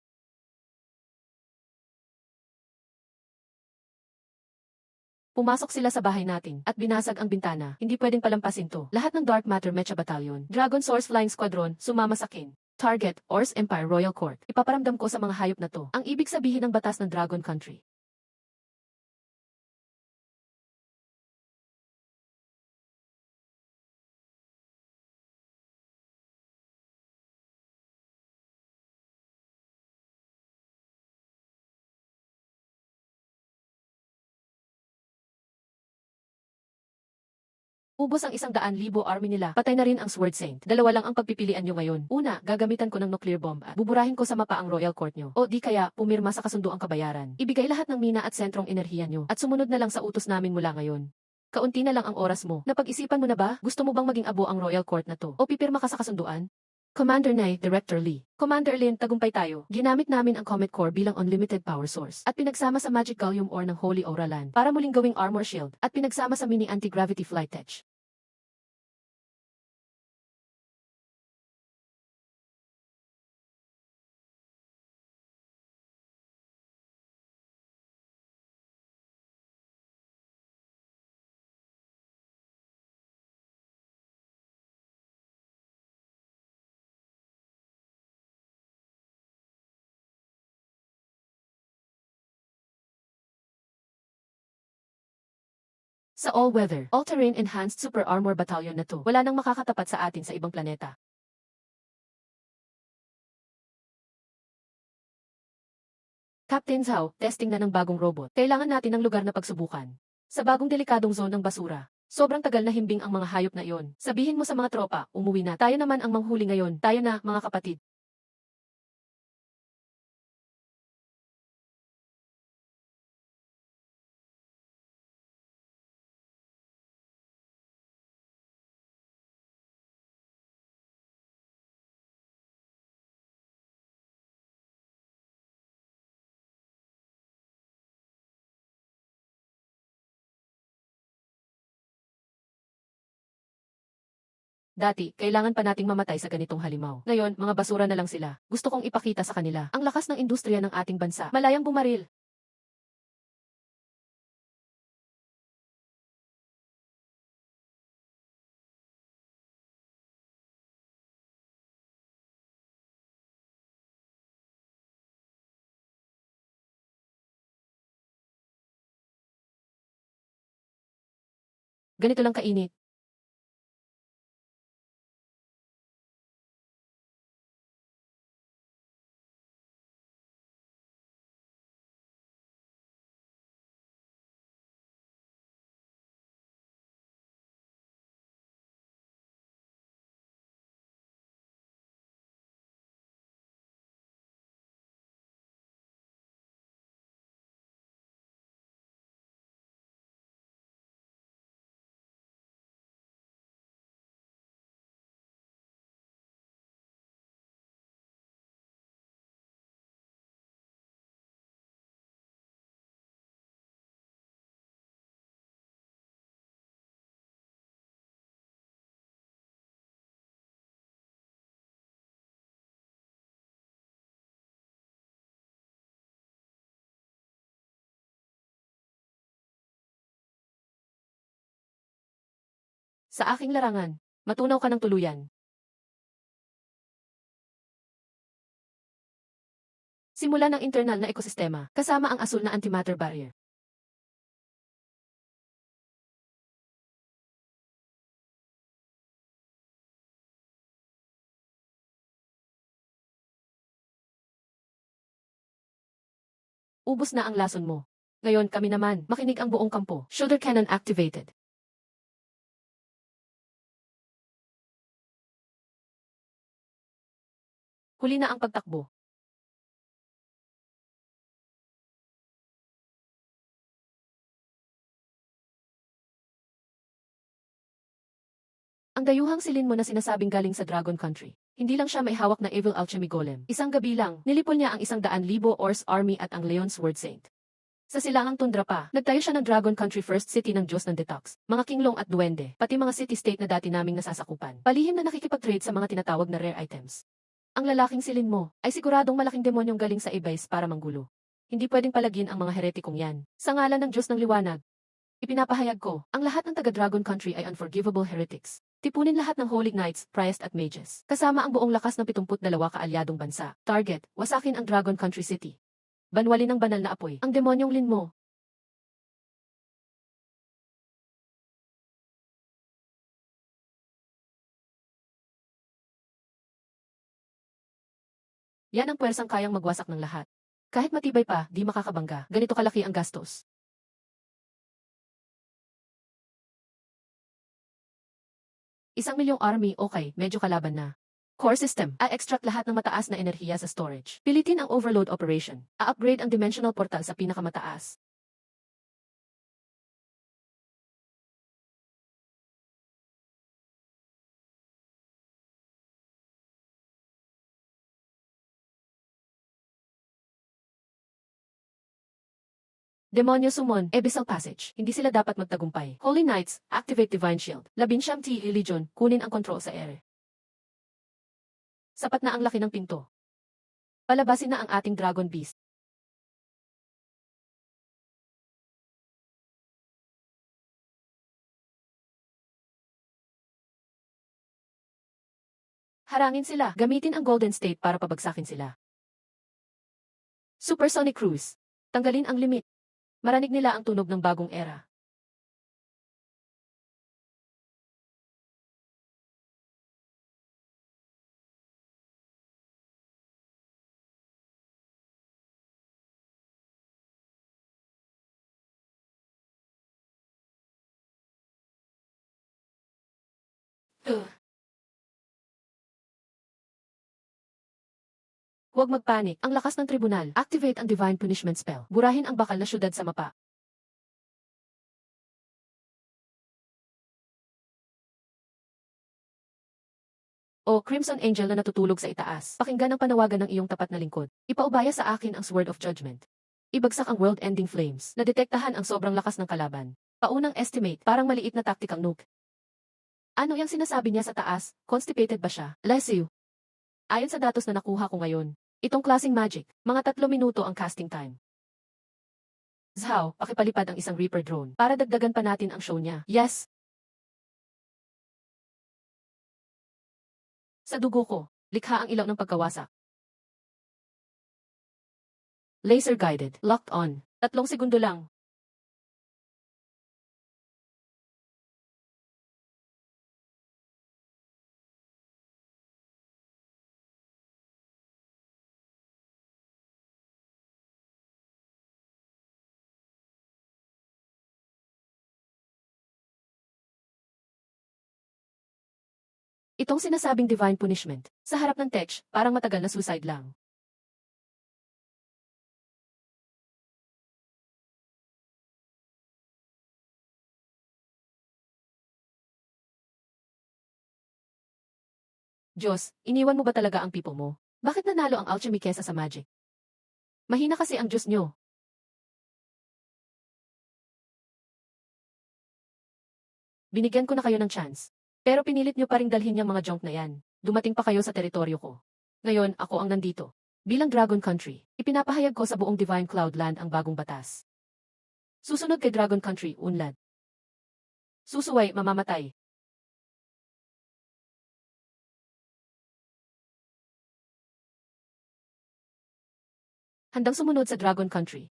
Pumasok sila sa bahay natin at binasag ang bintana. Hindi pwedeng palampasin to. Lahat ng Dark Matter Mecha Battalion, Dragon Source Flying Squadron, sumama sa akin. Target, Ors Empire Royal Court. Ipaparamdam ko sa mga hayop na to ang ibig sabihin ng batas ng Dragon Country. Ubos ang 100,000 army nila. Patay na rin ang Sword Saint. Dalawa lang ang pagpipilian nyo ngayon. Una, gagamitan ko ng nuclear bomb at buburahin ko sa mapa ang Royal Court nyo. O di kaya, pumirma sa kasunduang kabayaran. Ibigay lahat ng mina at sentrong enerhiya nyo at sumunod na lang sa utos namin mula ngayon. Kaunti na lang ang oras mo. Napag-isipan mo na ba? Gusto mo bang maging abo ang Royal Court na to? O pipirma ka sa kasunduan? Commander Nye, Director Lee. Commander Lin, tagumpay tayo. Ginamit namin ang Comet Core bilang unlimited power source at pinagsama sa Magic Gallium Ore ng Holy Aura Land para muling gawing armor shield at pinagsama sa mini anti-gravity flight tech. Sa all-weather, all-terrain enhanced super armor battalion na to, wala nang makakatapat sa atin sa ibang planeta. Captain Zhao, testing na ng bagong robot. Kailangan natin ng lugar na pagsubukan. Sa bagong delikadong zone ng basura. Sobrang tagal na himbing ang mga hayop na iyon. Sabihin mo sa mga tropa, umuwi na. Tayo naman ang manghuli ngayon. Tayo na, mga kapatid. Dati, kailangan pa nating mamatay sa ganitong halimaw. Ngayon, mga basura na lang sila. Gusto kong ipakita sa kanila ang lakas ng industriya ng ating bansa. Malayang bumaril. Ganito lang kainit. Sa aking larangan, matunaw ka ng tuluyan. Simula ng internal na ekosistema, kasama ang asul na antimatter barrier. Ubus na ang lason mo. Ngayon kami naman, makinig ang buong kampo. Shoulder cannon activated. Huli na ang pagtakbo. Ang dayuhang silin mo na sinasabing galing sa Dragon Country. Hindi lang siya may hawak na Evil Alchemy Golem. Isang gabi lang, nilipol niya ang 100,000 Ors Army at ang Leon's Word Saint. Sa silangang tundra pa, nagtayo siya ng Dragon Country First City ng Diyos ng Detox, mga kinglong at duwende, pati mga city-state na dati naming nasasakupan. Palihim na nakikipag-trade sa mga tinatawag na rare items. Ang lalaking silin mo, ay siguradong malaking demonyong galing sa Ibais para manggulo. Hindi pwedeng palagin ang mga heretikong yan. Sa ngalan ng Diyos ng Liwanag, ipinapahayag ko, ang lahat ng taga-Dragon Country ay unforgivable heretics. Tipunin lahat ng Holy Knights, Priests at Mages, kasama ang buong lakas ng 72 kaalyadong bansa. Target, wasakin ang Dragon Country City. Banwalin ng banal na apoy, ang demonyong lin mo. Yan ang puwersang kayang magwasak ng lahat. Kahit matibay pa, di makakabangga. Ganito kalaki ang gastos. 1 milyong army, okay, medyo kalaban na. Core system, a-extract lahat ng mataas na enerhiya sa storage. Pilitin ang overload operation. A-upgrade ang dimensional portal sa pinakamataas. Demonyo Summon, Abyssal Passage. Hindi sila dapat magtagumpay. Holy Knights, activate Divine Shield. 11 Legion, kunin ang control sa ere. Sapat na ang laki ng pinto. Palabasin na ang ating Dragon Beast. Harangin sila. Gamitin ang Golden State para pabagsakin sila. Supersonic Cruise. Tanggalin ang limit. Marinig nila ang tunog ng bagong era. Huwag magpanik. Ang lakas ng tribunal. Activate ang Divine Punishment Spell. Burahin ang bakal na syudad sa mapa. O Crimson Angel na natutulog sa itaas. Pakinggan ang panawagan ng iyong tapat na lingkod. Ipaubaya sa akin ang Sword of Judgment. Ibagsak ang world-ending flames. Nadetektahan ang sobrang lakas ng kalaban. Paunang estimate, parang maliit na tactical nuke. Ano yung sinasabi niya sa taas? Constipated ba siya? Bless you. Ayon sa datos na nakuha ko ngayon, itong klaseng magic, mga 3 minuto ang casting time. Zhao, pakipalipad ang isang Reaper drone para dagdagan pa natin ang show niya. Yes. Sa dugo ko, likha ang ilaw ng pagkawasak. Laser guided, locked on. 3 segundo lang. Itong sinasabing divine punishment, sa harap ng tech, parang matagal na suicide lang. Diyos, iniwan mo ba talaga ang people mo? Bakit nanalo ang alchemy kesa sa magic? Mahina kasi ang Diyos nyo. Binigyan ko na kayo ng chance. Pero pinilit nyo pa ring dalhin yung mga junk na yan. Dumating pa kayo sa teritoryo ko. Ngayon, ako ang nandito. Bilang Dragon Country, ipinapahayag ko sa buong Divine Cloudland ang bagong batas. Susunod kay Dragon Country, unlad. Susuway, mamamatay. Handang sumunod sa Dragon Country.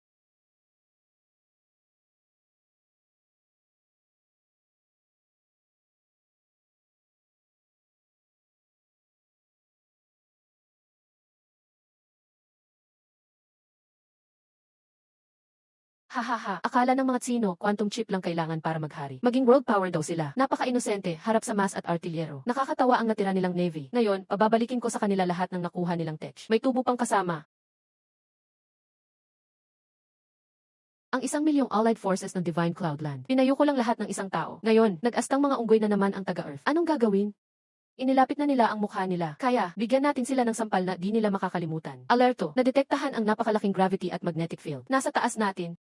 Hahaha, akala ng mga Tsino, quantum chip lang kailangan para maghari. Maging world power daw sila. Napaka-inosente, harap sa mas at artilyero. Nakakatawa ang natira nilang navy. Ngayon, pababalikin ko sa kanila lahat ng nakuha nilang tech. May tubo pang kasama. Ang 1,000,000 allied forces ng Divine Cloudland. Pinayo ko lang lahat ng isang tao. Ngayon, nag-astang mga unggoy na naman ang taga-Earth. Anong gagawin? Inilapit na nila ang mukha nila. Kaya, bigyan natin sila ng sampal na di nila makakalimutan. Alerto, nadetektahan ang napakalaking gravity at magnetic field. Nasa taas natin.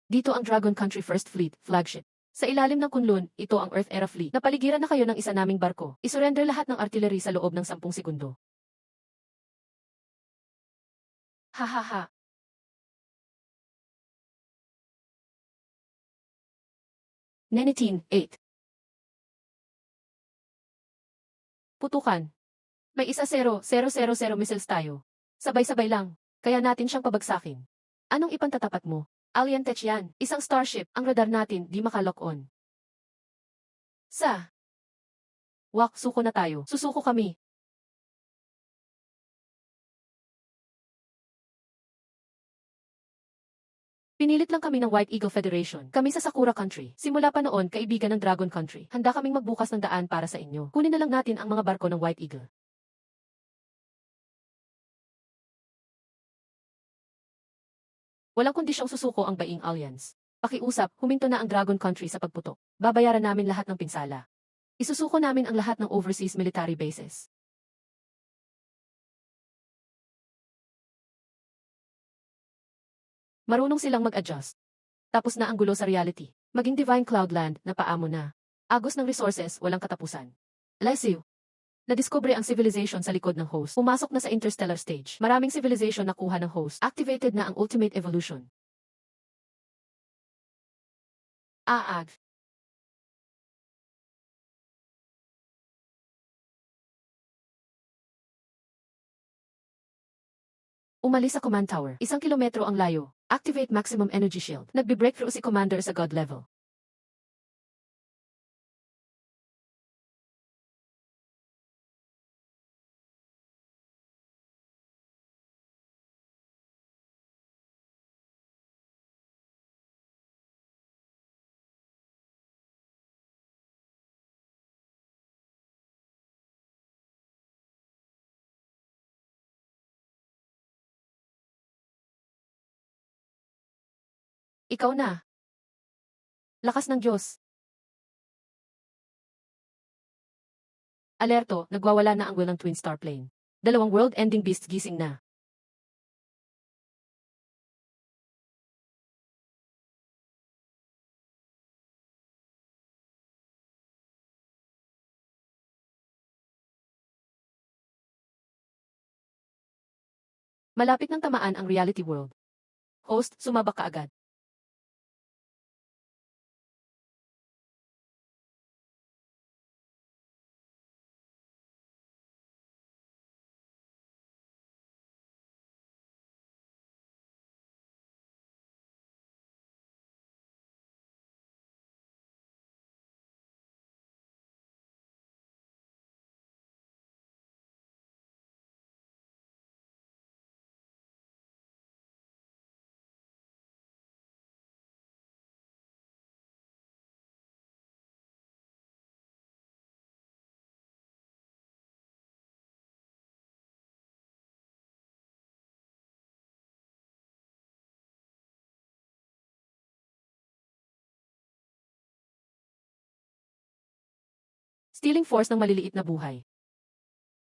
Dito ang Dragon Country First Fleet, flagship. Sa ilalim ng Kunlun, ito ang Earth Era Fleet. Napaligiran na kayo ng isa naming barko. Isurrender lahat ng artillery sa loob ng 10 segundo. Hahaha. Nenitin, 8. Putukan. May isa 0,000 missiles tayo. Sabay-sabay lang. Kaya natin siyang pabagsakin. Anong ipantatapat mo? Alien tech yan. Isang starship, ang radar natin, di makalock on. Sa. Wak, suko na tayo. Susuko kami. Pinilit lang kami ng White Eagle Federation. Kami sa Sakura Country. Simula pa noon, kaibigan ng Dragon Country. Handa kaming magbukas ng daan para sa inyo. Kunin na lang natin ang mga barko ng White Eagle. Walang kondisyong susuko ang Baing Alliance. Pakiusap, huminto na ang Dragon Country sa pagputok. Babayaran namin lahat ng pinsala. Isusuko namin ang lahat ng overseas military bases. Marunong silang mag-adjust. Tapos na ang gulo sa reality. Maging Divine Cloudland, napaamo na. Agos ng resources, walang katapusan. Lysiu. Nadiskubre ang civilization sa likod ng host. Pumasok na sa interstellar stage. Maraming civilization nakuha ng host. Activated na ang ultimate evolution. Aag. Umalis sa command tower. 1 kilometro ang layo. Activate maximum energy shield. Nagbe-breakthrough si commander sa god level. Ikaw na. Lakas ng Diyos. Alerto, nagwawala na ang will ng Twin Star Plane. 2 world-ending beasts gising na. Malapit ng tamaan ang reality world. Host, sumabak ka agad. Stealing force ng maliliit na buhay.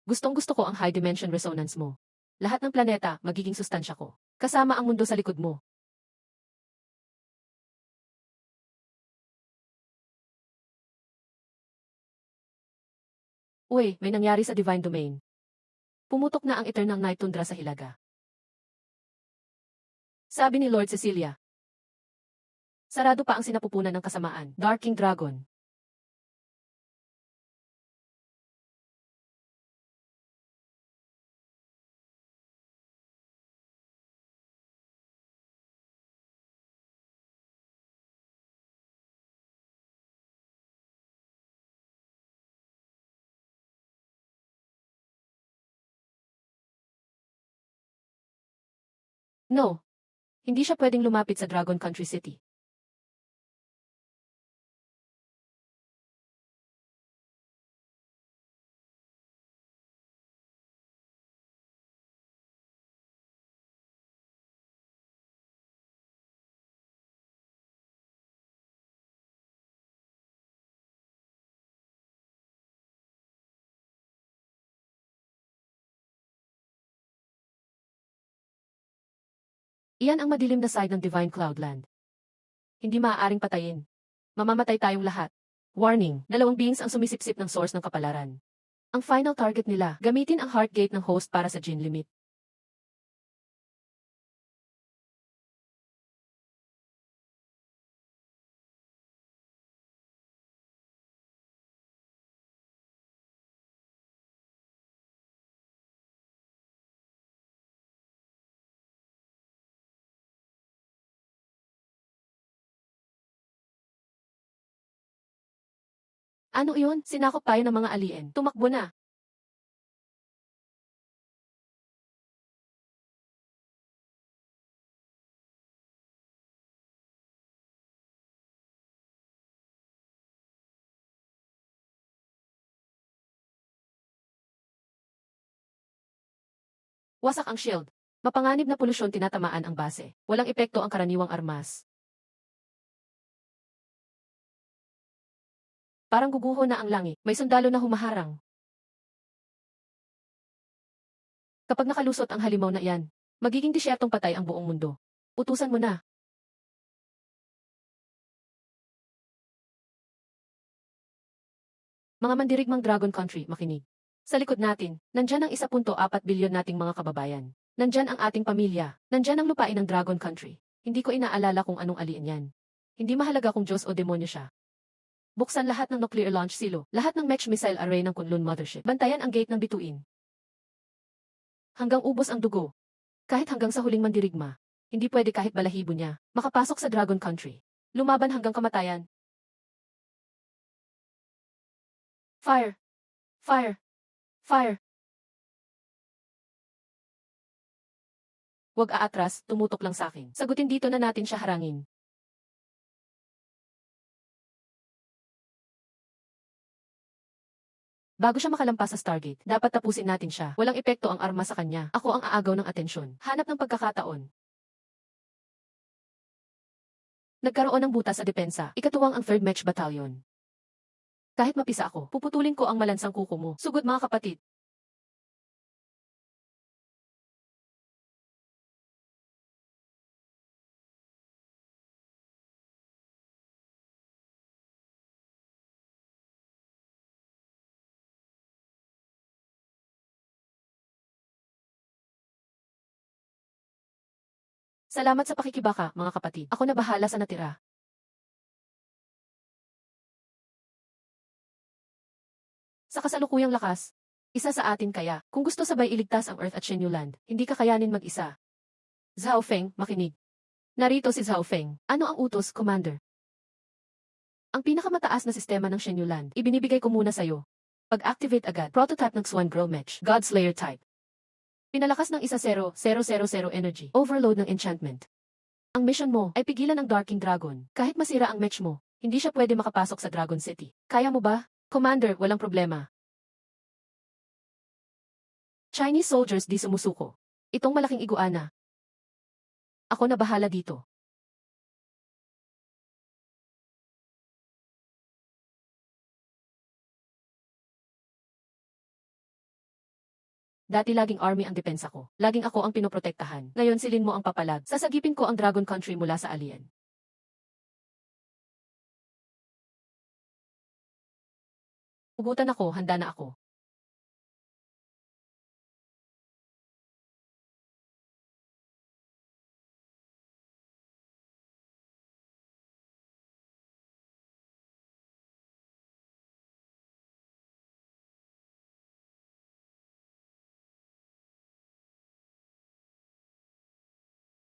Gustong-gusto ko ang high dimension resonance mo. Lahat ng planeta, magiging sustansya ko. Kasama ang mundo sa likod mo. Uy, may nangyari sa Divine Domain. Pumutok na ang Eternal Night Tundra sa Hilaga. Sabi ni Lord Cecilia. Sarado pa ang sinapupunan ng kasamaan, Dark King Dragon. No, hindi siya pwedeng lumapit sa Dragon Country City. Iyan ang madilim na side ng Divine Cloudland. Hindi maaaring patayin. Mamamatay tayong lahat. Warning, dalawang beings ang sumisipsip ng source ng kapalaran. Ang final target nila, gamitin ang heart gate ng host para sa gene limit. Ano iyon? Sinakop tayo ng mga alien. Tumakbo na. Wasak ang shield. Mapanganib na polusyon tinatamaan ang base. Walang epekto ang karaniwang armas. Parang guguho na ang langit. May sundalo na humaharang. Kapag nakalusot ang halimaw na iyan, magiging disyertong patay ang buong mundo. Utusan mo na. Mga mandirigmang Dragon Country, makinig. Sa likod natin, nandyan ang 1.4 bilyon nating mga kababayan. Nandyan ang ating pamilya. Nandyan ang lupain ng Dragon Country. Hindi ko inaalala kung anong alien yan. Hindi mahalaga kung Diyos o demonyo siya. Buksan lahat ng nuclear launch silo, lahat ng mech missile array ng Kunlun Mothership. Bantayan ang gate ng bituin. Hanggang ubos ang dugo. Kahit hanggang sa huling mandirigma. Hindi pwede kahit balahibo niya, makapasok sa Dragon Country. Lumaban hanggang kamatayan. Fire! Fire! Fire! Huwag aatras, tumutok lang sa akin. Sagutin dito na natin siya harangin. Bago siya makalampas sa Stargate, dapat tapusin natin siya. Walang epekto ang arma sa kanya. Ako ang aagaw ng atensyon. Hanap ng pagkakataon. Nagkaroon ng butas sa depensa. Ikatuwang ang 3rd Mech Battalion. Kahit mapisa ako, puputulin ko ang malansang kuko mo. Sugod mga kapatid. Salamat sa pakikibaka, mga kapatid. Ako na bahala sa natira. Sa kasalukuyang lakas, isa sa atin kaya, kung gusto sabay iligtas ang Earth at Shenyu Land, hindi kakayanin mag-isa. Zhao Feng, makinig. Narito si Zhao Feng. Ano ang utos, Commander? Ang pinakamataas na sistema ng Shenyu Land, ibinibigay ko muna sa'yo. Pag-activate agad, prototype ng Swan Girl Mech, God Slayer type. Pinalakas ng 100000 energy, overload ng enchantment. Ang mission mo ay pigilan ang Darking Dragon. Kahit masira ang mech mo, hindi siya pwede makapasok sa Dragon City. Kaya mo ba? Commander, walang problema. Chinese soldiers di sumusuko. Itong malaking iguana. Ako na bahala dito. Dati laging army ang depensa ko. Laging ako ang pinoprotektahan. Ngayon silin mo ang papalag. Sasagipin ko ang Dragon Country mula sa alien. Ugutan ako, handa na ako.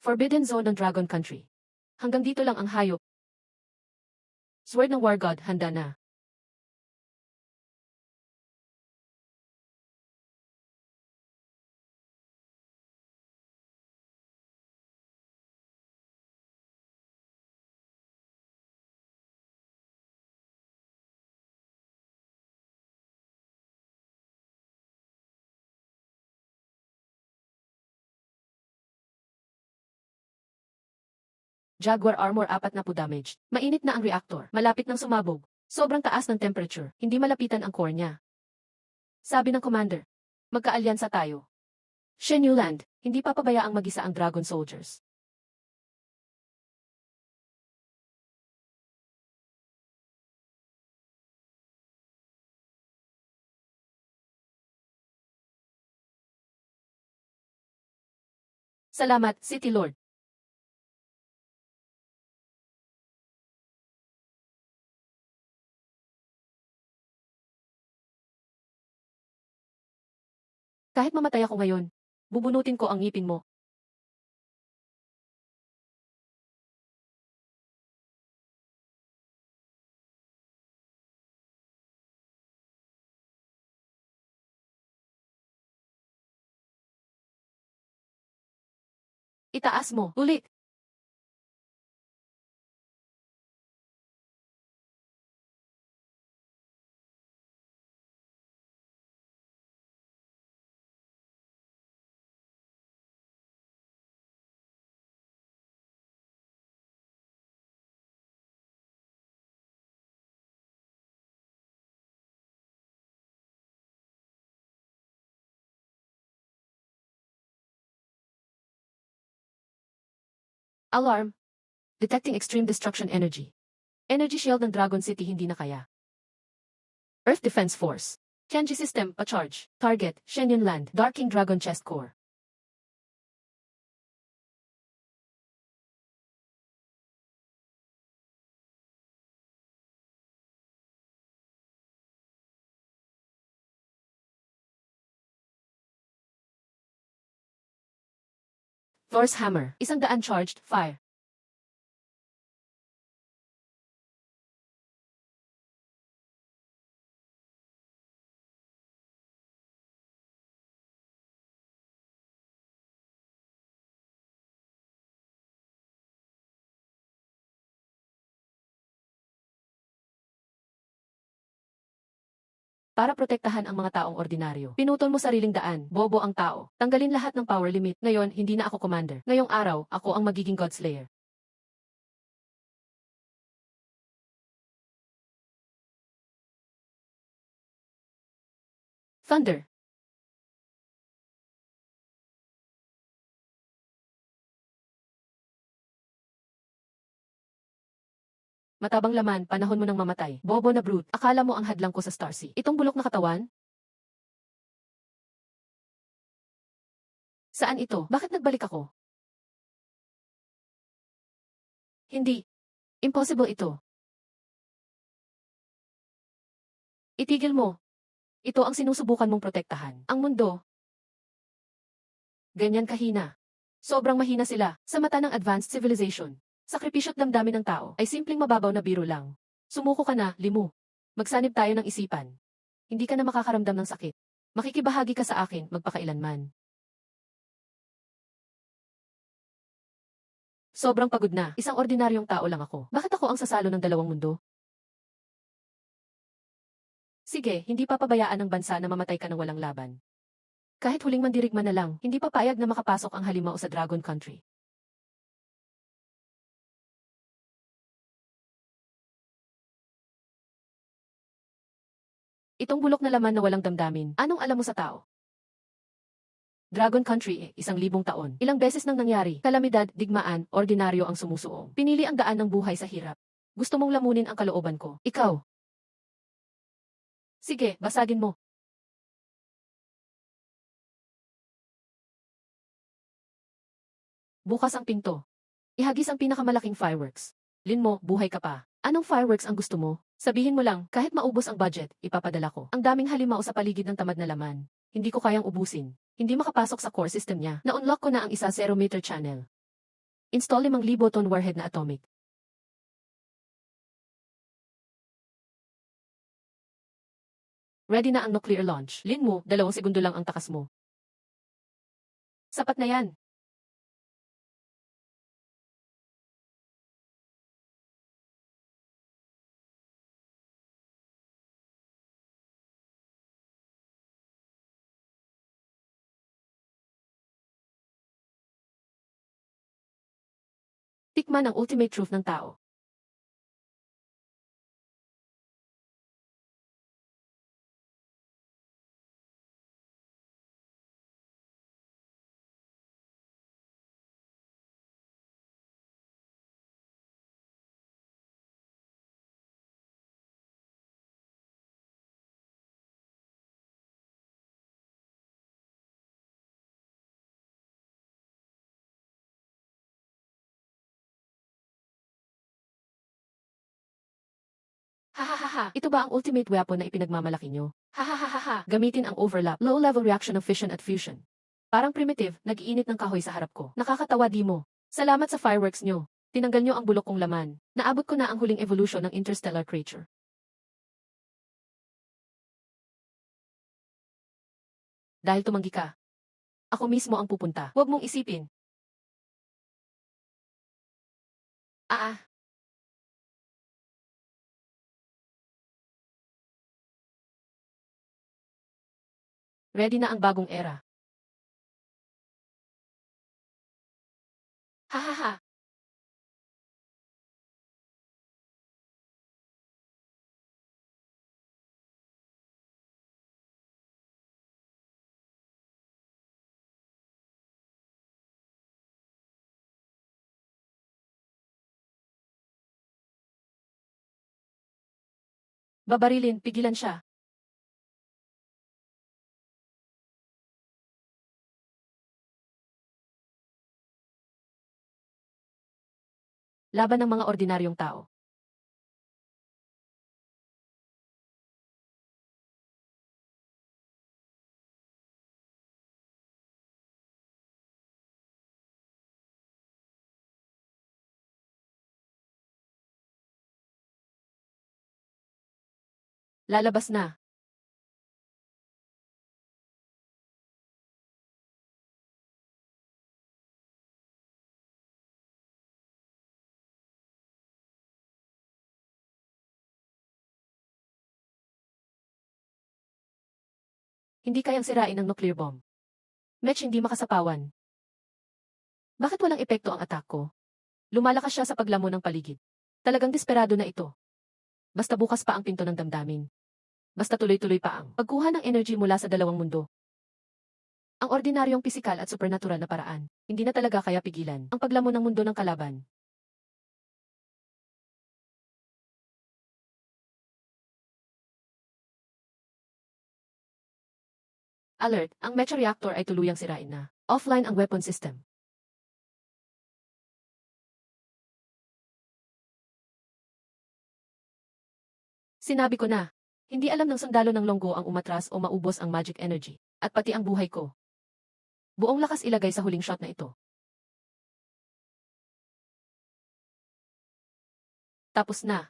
Forbidden Zone ng Dragon Country. Hanggang dito lang ang hayop. Sword ng War God, handa na. Jaguar Armor 40 damage. Mainit na ang reactor. Malapit nang sumabog. Sobrang taas ng temperature. Hindi malapitan ang core niya. Sabi ng commander. Magkaalyansa tayo. Shenyu Land, hindi papabayaang mag-isa ang Dragon Soldiers. Salamat, City Lord. Kahit mamatay ako ngayon, bubunutin ko ang ngipin mo. Itaas mo, ulit. Alarm. Detecting extreme destruction energy. Energy shield ng Dragon City hindi na kaya. Earth Defense Force. Kenji System, pa-charge. Target, Shenyan Land, Darking Dragon Chest Core. Thor's Hammer. 100 charged, fire. Para protektahan ang mga taong ordinaryo. Pinutol mo sariling daan, bobo ang tao. Tanggalin lahat ng power limit. Ngayon, hindi na ako commander. Ngayong araw, ako ang magiging God Slayer. Thunder. Matabang laman, panahon mo nang mamatay. Bobo na brute, akala mo ang hadlang ko sa Star Sea. Itong bulok na katawan? Saan ito? Bakit nagbalik ako? Hindi. Impossible ito. Itigil mo. Ito ang sinusubukan mong protektahan. Ang mundo. Ganyan kahina. Sobrang mahina sila sa mata ng advanced civilization. Sakripisyo't damdamin ng tao ay simpleng mababaw na biro lang. Sumuko ka na, Limu. Magsanib tayo ng isipan. Hindi ka na makakaramdam ng sakit. Makikibahagi ka sa akin magpakailanman. Sobrang pagod na. Isang ordinaryong tao lang ako. Bakit ako ang sasalo ng dalawang mundo? Sige, hindi papabayaan ng bansa na mamatay ka ng walang laban. Kahit huling mandirigma na lang, hindi papayag na makapasok ang halimaw sa Dragon Country. Itong bulok na laman na walang damdamin, anong alam mo sa tao? Dragon Country, 1,000 taon. Ilang beses nang nangyari, kalamidad, digmaan, ordinaryo ang sumusuong. Pinili ang daan ng buhay sa hirap. Gusto mong lamunin ang kalooban ko. Ikaw. Sige, basagin mo. Bukas ang pinto. Ihagis ang pinakamalaking fireworks. Lin mo, buhay ka pa. Anong fireworks ang gusto mo? Sabihin mo lang, kahit maubos ang budget, ipapadala ko. Ang daming halimaw sa paligid ng tamad na laman. Hindi ko kayang ubusin. Hindi makapasok sa core system niya. Na-unlock ko na ang isa 0-meter channel. Install 5,000 ton warhead na atomic. Ready na ang nuclear launch. Lin mo, 2 segundo lang ang takas mo. Sapat na yan. Tikman ang ultimate truth ng tao. Hahaha, ito ba ang ultimate weapon na ipinagmamalaki nyo? Hahaha, gamitin ang overlap, low-level reaction of fission at fusion. Parang primitive, nag-iinit ng kahoy sa harap ko. Nakakatawa di mo. Salamat sa fireworks nyo. Tinanggal nyo ang bulok kong laman. Naabot ko na ang huling evolution ng interstellar creature. Dahil tumanggi ka. Ako mismo ang pupunta. Huwag mong isipin. Ah, ready na ang bagong era. Hahaha, babarilin, pigilan siya. Laban ng mga ordinaryong tao. Lalabas na. Hindi kayang sirain ang nuclear bomb. Match hindi makasapawan. Bakit walang epekto ang attack ko? Lumalakas siya sa paglamon ng paligid. Talagang desperado na ito. Basta bukas pa ang pinto ng damdamin. Basta tuloy-tuloy pa ang pagkuha ng energy mula sa dalawang mundo. Ang ordinaryong pisikal at supernatural na paraan. Hindi na talaga kaya pigilan ang paglamon ng mundo ng kalaban. Alert, ang mecha reactor ay tuluyang sirain na. Offline ang weapon system. Sinabi ko na, hindi alam ng sundalo ng Longgo ang umatras o maubos ang magic energy, at pati ang buhay ko. Buong lakas ilagay sa huling shot na ito. Tapos na.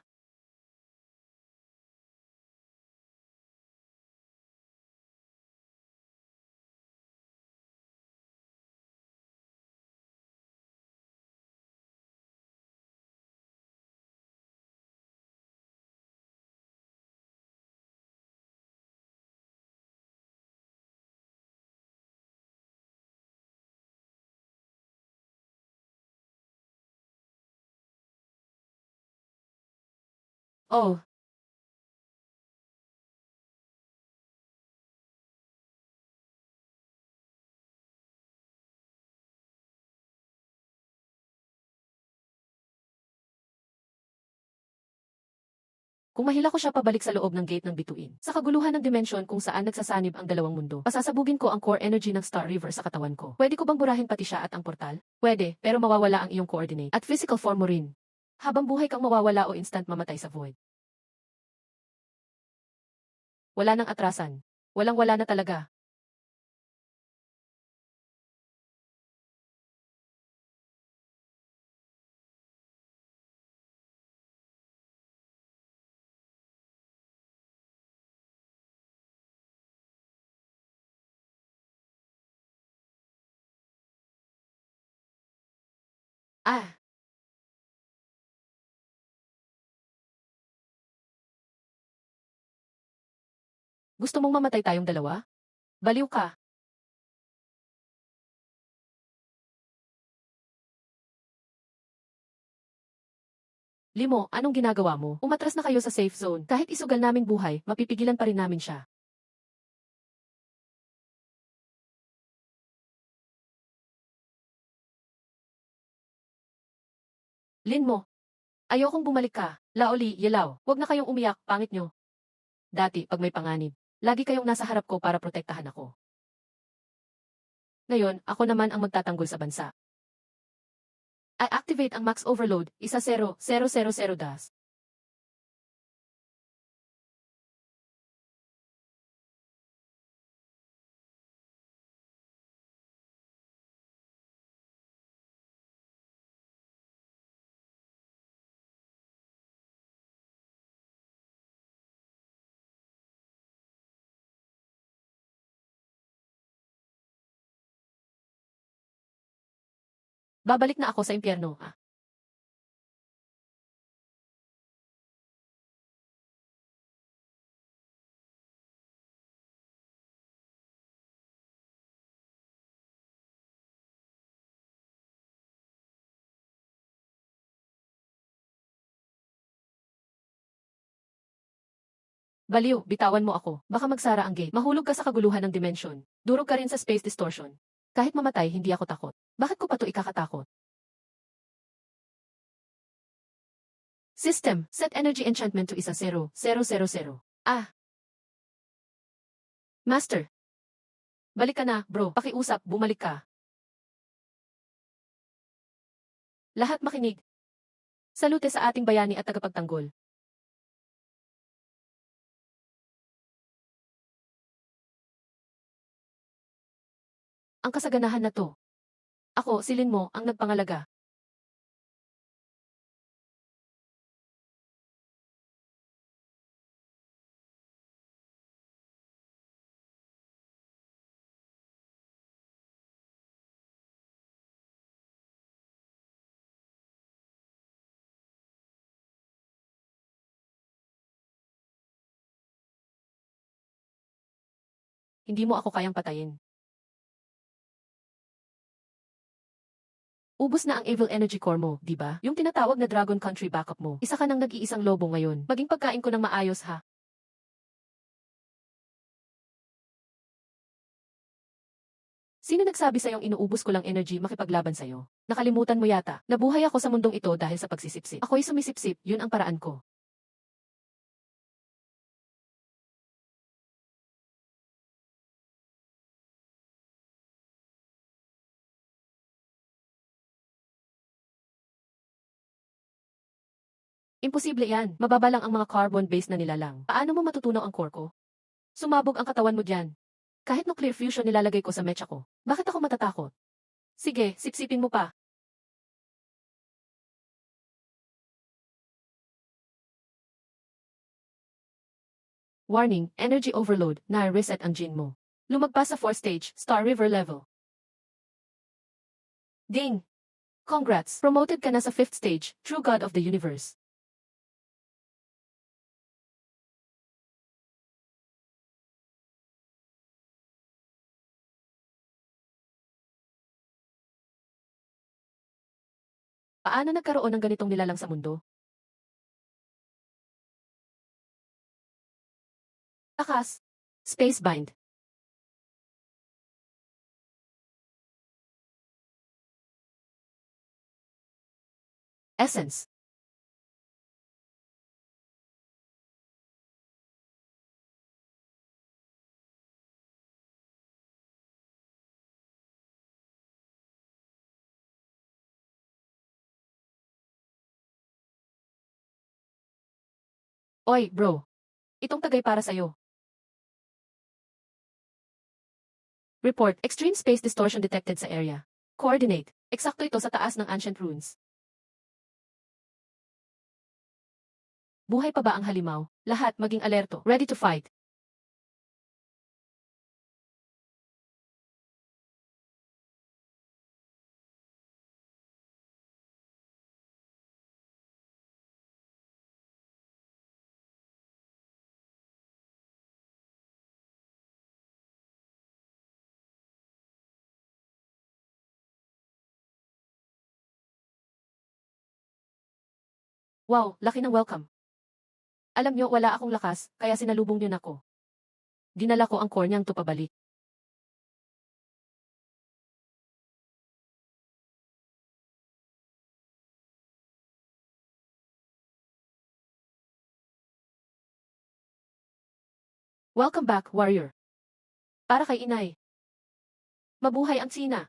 Oh, kung mahila ko siya pabalik sa loob ng gate ng bituin. Sa kaguluhan ng dimensyon kung saan nagsasanib ang dalawang mundo, pasasabugin ko ang core energy ng Star River sa katawan ko. Pwede ko bang burahin pati siya at ang portal? Pwede, pero mawawala ang iyong coordinate. At physical form mo rin. Habang buhay kang mawawala o instant mamatay sa void. Wala nang atrasan. Walang-wala na talaga. Ah, gusto mong mamatay tayong dalawa? Baliw ka. Limo, anong ginagawa mo? Umatras na kayo sa safe zone. Kahit isugal naming buhay, mapipigilan pa rin namin siya. Lin mo, ayokong bumalik ka. Laoli, yelaw, wag na kayong umiyak, pangit nyo. Dati, pag may panganib, lagi kayong nasa harap ko para protektahan ako. Ngayon, ako naman ang magtatanggol sa bansa. I-activate ang max overload, 100000 das. Babalik na ako sa impyerno, ah. Baliw, bitawan mo ako. Baka magsara ang gate. Mahulog ka sa kaguluhan ng dimensyon. Durog ka rin sa space distortion. Kahit mamatay, hindi ako takot. Bakit ko pa to ikakatakot? System, set energy enchantment to 100000. Ah, Master. Balik ka na, bro. Pakiusap, bumalik ka. Lahat makinig. Salute sa ating bayani at tagapagtanggol. Ang kasaganahan na to. Ako, silin mo, ang nagpangalaga. Hindi mo ako kayang patayin. Ubus na ang evil energy core mo, di ba? Yung tinatawag na Dragon Country backup mo. Isa ka ng nag-iisang lobo ngayon. Maging pagkain ko ng maayos ha. Sino nagsabi sa'yong inuubos ko lang energy makipaglaban sa'yo? Nakalimutan mo yata. Nabuhay ako sa mundong ito dahil sa pagsisipsip. Ako'y sumisipsip, yun ang paraan ko. Imposible yan. Mababa lang ang mga carbon-based na nilalang. Paano mo matutunaw ang core ko? Sumabog ang katawan mo dyan. Kahit nuclear fusion nilalagay ko sa mecha ko. Bakit ako matatakot? Sige, sipsipin mo pa. Warning, energy overload, na-reset ang gene mo. Lumagpas sa 4th stage, Star River level. Ding! Congrats! Promoted ka na sa 5th stage, True God of the Universe. Paano nagkaroon ng ganitong nilalang sa mundo? Lakas. Spacebind. Essence. Oy, bro. Itong tagay para sa'yo. Report, extreme space distortion detected sa area. Coordinate. Eksakto ito sa taas ng ancient ruins. Buhay pa ba ang halimaw? Lahat maging alerto. Ready to fight. Wow, laki ng welcome. Alam nyo, wala akong lakas, kaya sinalubong nyo nako. Dinala ko ang core niyang to pabalik. Welcome back, warrior. Para kay inay. Mabuhay ang Tsina.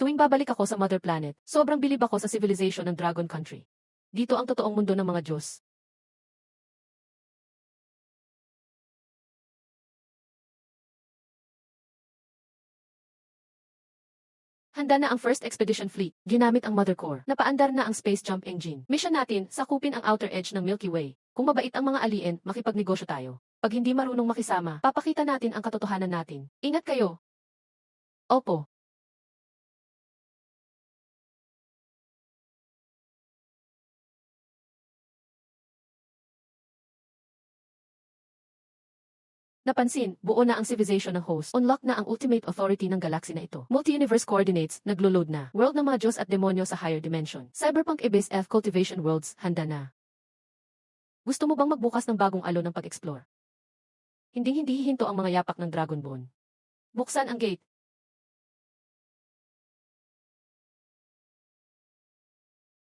Tuwing babalik ako sa Mother Planet, sobrang bilib ako sa civilization ng Dragon Country. Dito ang totoong mundo ng mga Diyos. Handa na ang first expedition fleet. Ginamit ang mother core. Napaandar na ang space jump engine. Mission natin, sakupin ang outer edge ng Milky Way. Kung mabait ang mga alien, makipagnegosyo tayo. Pag hindi marunong makisama, papakita natin ang katotohanan natin. Ingat kayo. Opo. Napansin, buo na ang civilization ng host. Unlock na ang ultimate authority ng galaxy na ito. Multi-universe coordinates, naglo-load na. World ng mga Diyos at demonyo sa higher dimension. Cyberpunk Abyss F Cultivation Worlds, handa na. Gusto mo bang magbukas ng bagong alon ng pag-explore? Hinding-hindi hihinto ang mga yapak ng Dragon Bone. Buksan ang gate.